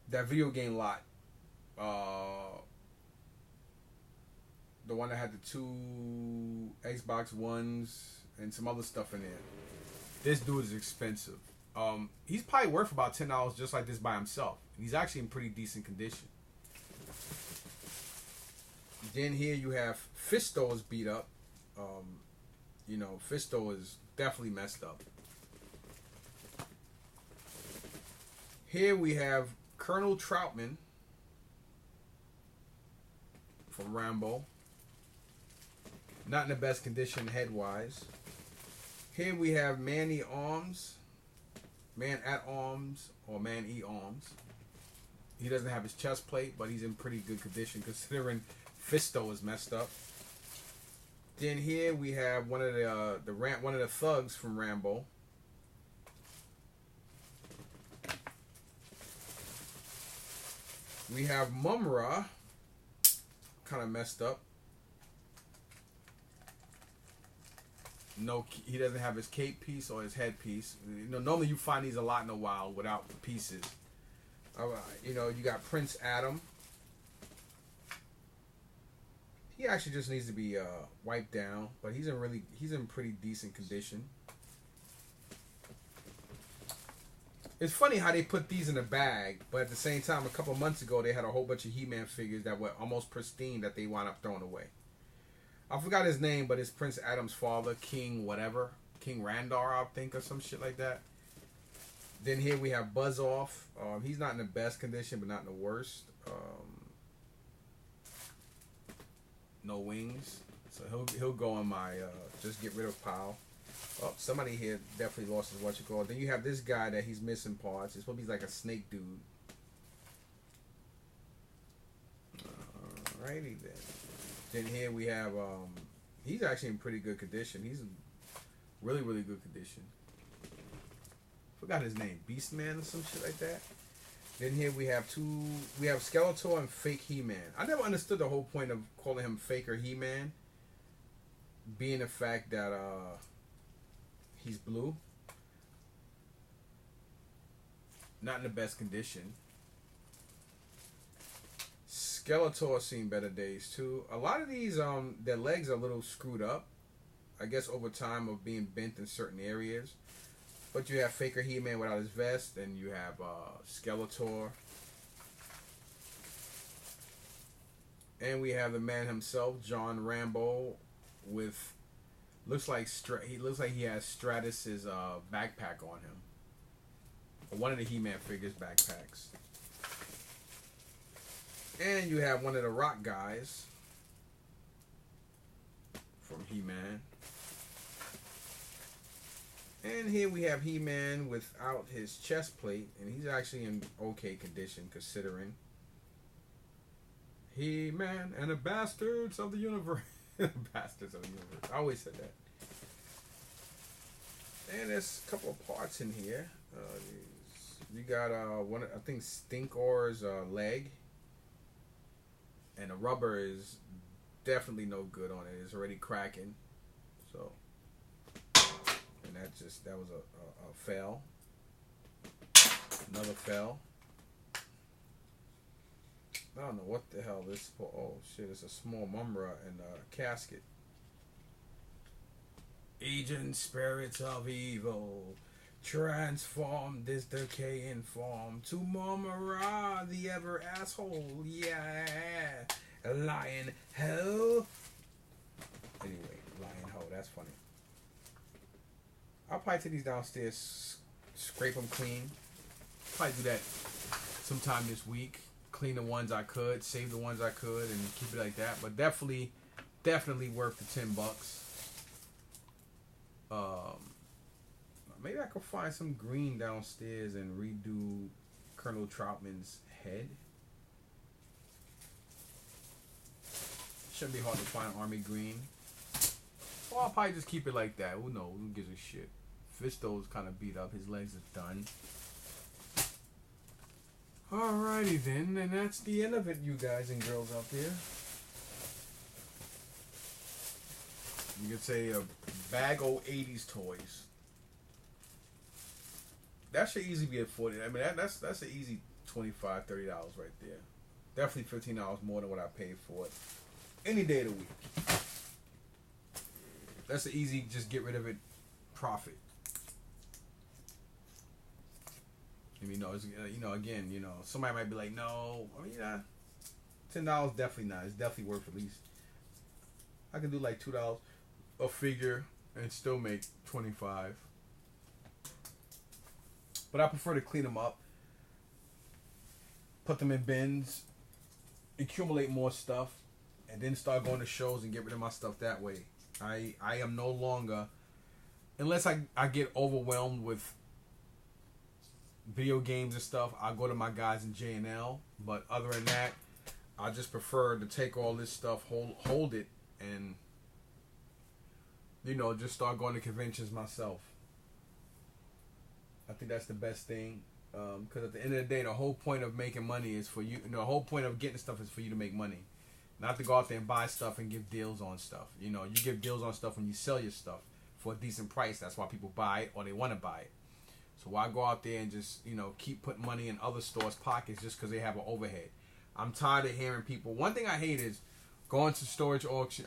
video game lot. The one that had the 2 Xbox Ones and some other stuff in there. This dude is expensive. He's probably worth about $10 just like this by himself. He's actually in pretty decent condition. Then here you have Fisto's beat up. You know, Fisto is definitely messed up. Here we have Colonel Troutman from Rambo. Not in the best condition head-wise. Here we have Man-E Arms. Man-at-Arms or Man-E-Arms. He doesn't have his chest plate, but he's in pretty good condition considering Fisto is messed up. Then here we have one of the thugs from Rambo. We have Mumra, kind of messed up. No, he doesn't have his cape piece or his head piece. You know, normally you find these a lot in a while without the pieces. You know, you got Prince Adam. He actually just needs to be wiped down, but he's in pretty decent condition. It's funny how they put these in a bag, but at the same time, a couple months ago, they had a whole bunch of He-Man figures that were almost pristine that they wound up throwing away. I forgot his name, but it's Prince Adam's father, King whatever. King Randar, I think, or some shit like that. Then here we have Buzz Off. He's not in the best condition, but not in the worst. No wings. So he'll go on my just get rid of pile. Oh, somebody here definitely lost his whatchamacallit. Then you have this guy that he's missing parts. It's supposed to be like a snake dude. Alrighty then. Then here we have, he's actually in pretty good condition. He's in really, really good condition. Forgot his name. Beastman or some shit like that. Then here we have Skeletor and fake He-Man. I never understood the whole point of calling him fake or He-Man. being the fact that he's blue, not in the best condition. Skeletor seen better days too. A lot of these their legs are a little screwed up. I guess over time of being bent in certain areas. But you have Faker He-Man without his vest, and you have Skeletor. And we have the man himself, John Rambo, with looks like he has Stratus's backpack on him. Or one of the He-Man figures backpacks. And you have one of the Rock guys from He-Man. And here we have He-Man without his chest plate, and he's actually in okay condition considering. He-Man and the Bastards of the Universe. Bastards of the Universe. I always said that. And there's a couple of parts in here. You got one, I think Stinkor's leg, and the rubber is definitely no good on it. It's already cracking. So. And that was a fail. Another fail. I don't know what the hell this. Oh shit! It's a small Mumbra and a casket. Agent spirits of evil, transform this decaying form to Mumbra, the ever asshole. Yeah, lion hell. Anyway, lion hell. That's funny. I'll probably take these downstairs, scrape them clean. Probably do that sometime this week. Clean the ones I could, save the ones I could, and keep it like that. But definitely worth the $10. Maybe I could find some green downstairs and redo Colonel Troutman's head. Shouldn't be hard to find army green. Or I'll probably just keep it like that. Who knows? Who gives a shit? Fisto's kind of beat up. His legs are done. Alrighty then, and that's the end of it, you guys and girls out there. You could say a bag of 80s toys. That should easily be at 40. I mean, that's an easy $25, $30 right there. Definitely $15 more than what I paid for it. Any day of the week. That's an easy, just get rid of it, profit. And, again, somebody might be like, no, I mean, $10 definitely not. It's definitely worth at least. I can do like $2 a figure and still make $25. But I prefer to clean them up, put them in bins, accumulate more stuff, and then start going to shows and get rid of my stuff that way. I am no longer, unless I get overwhelmed with video games and stuff, I'll go to my guys in J&L. But other than that, I just prefer to take all this stuff, hold it, and just start going to conventions myself. I think that's the best thing, because at the end of the day, the whole point of making money is for you. The whole point of getting stuff is for you to make money, not to go out there and buy stuff and give deals on stuff. You give deals on stuff when you sell your stuff for a decent price. That's why people buy it or they want to buy it. So why go out there and just keep putting money in other stores' pockets just because they have an overhead? I'm tired of hearing people. One thing I hate is going to storage auction.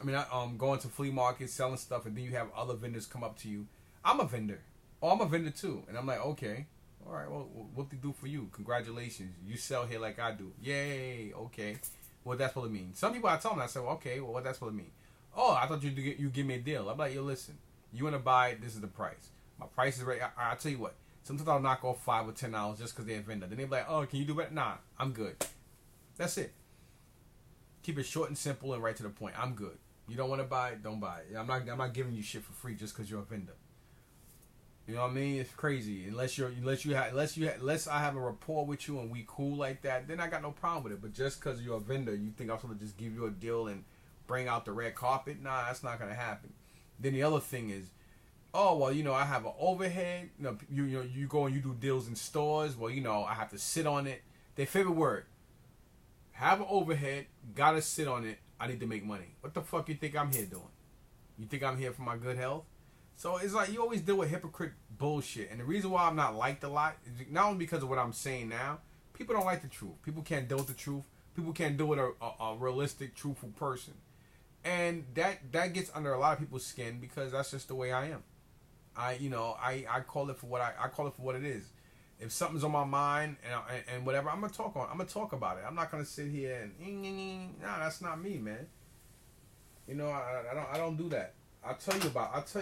Going to flea markets, selling stuff, and then you have other vendors come up to you. I'm a vendor. Oh, I'm a vendor too. And I'm like, okay, all right, well, what do they do for you? Congratulations. You sell here like I do. Yay, okay. What that's supposed to mean? Some people I tell them, I say, well, okay, well, what that's supposed to mean? Oh, I thought you give me a deal. I'm like, yo, listen, you want to buy it, this is the price. My price is right. I'll tell you what. Sometimes I'll knock off $5 or $10 just because they're a vendor. Then they'll be like, oh, can you do better? Nah, I'm good. That's it. Keep it short and simple and right to the point. I'm good. You don't want to buy it, don't buy it. I'm not giving you shit for free just because you're a vendor. You know what I mean? It's crazy. Unless I have a rapport with you and we cool like that, then I got no problem with it. But just because you're a vendor, you think I'm supposed to just give you a deal and bring out the red carpet? Nah, that's not gonna happen. Then the other thing is, oh well, I have an overhead. You go and you do deals in stores. Well, I have to sit on it. Their favorite word: have an overhead. Gotta sit on it. I need to make money. What the fuck you think I'm here doing? You think I'm here for my good health? So it's like you always deal with hypocrite bullshit. And the reason why I'm not liked a lot is not only because of what I'm saying now. People don't like the truth. People can't deal with the truth. People can't deal with a realistic, truthful person. And that gets under a lot of people's skin because that's just the way I am. I call it for what I call it for what it is. If something's on my mind and whatever, I'm gonna talk about it. I'm not gonna sit here and nah, that's not me, man. I don't do that. I'll tell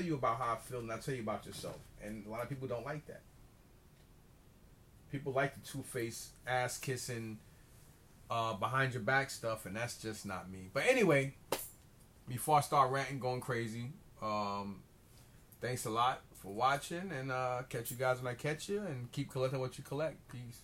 you about how I feel, and I'll tell you about yourself. And a lot of people don't like that. People like the two-faced, ass-kissing, behind your back stuff, and that's just not me. But anyway, before I start ranting, going crazy, thanks a lot for watching, and catch you guys when I catch you, and keep collecting what you collect. Peace.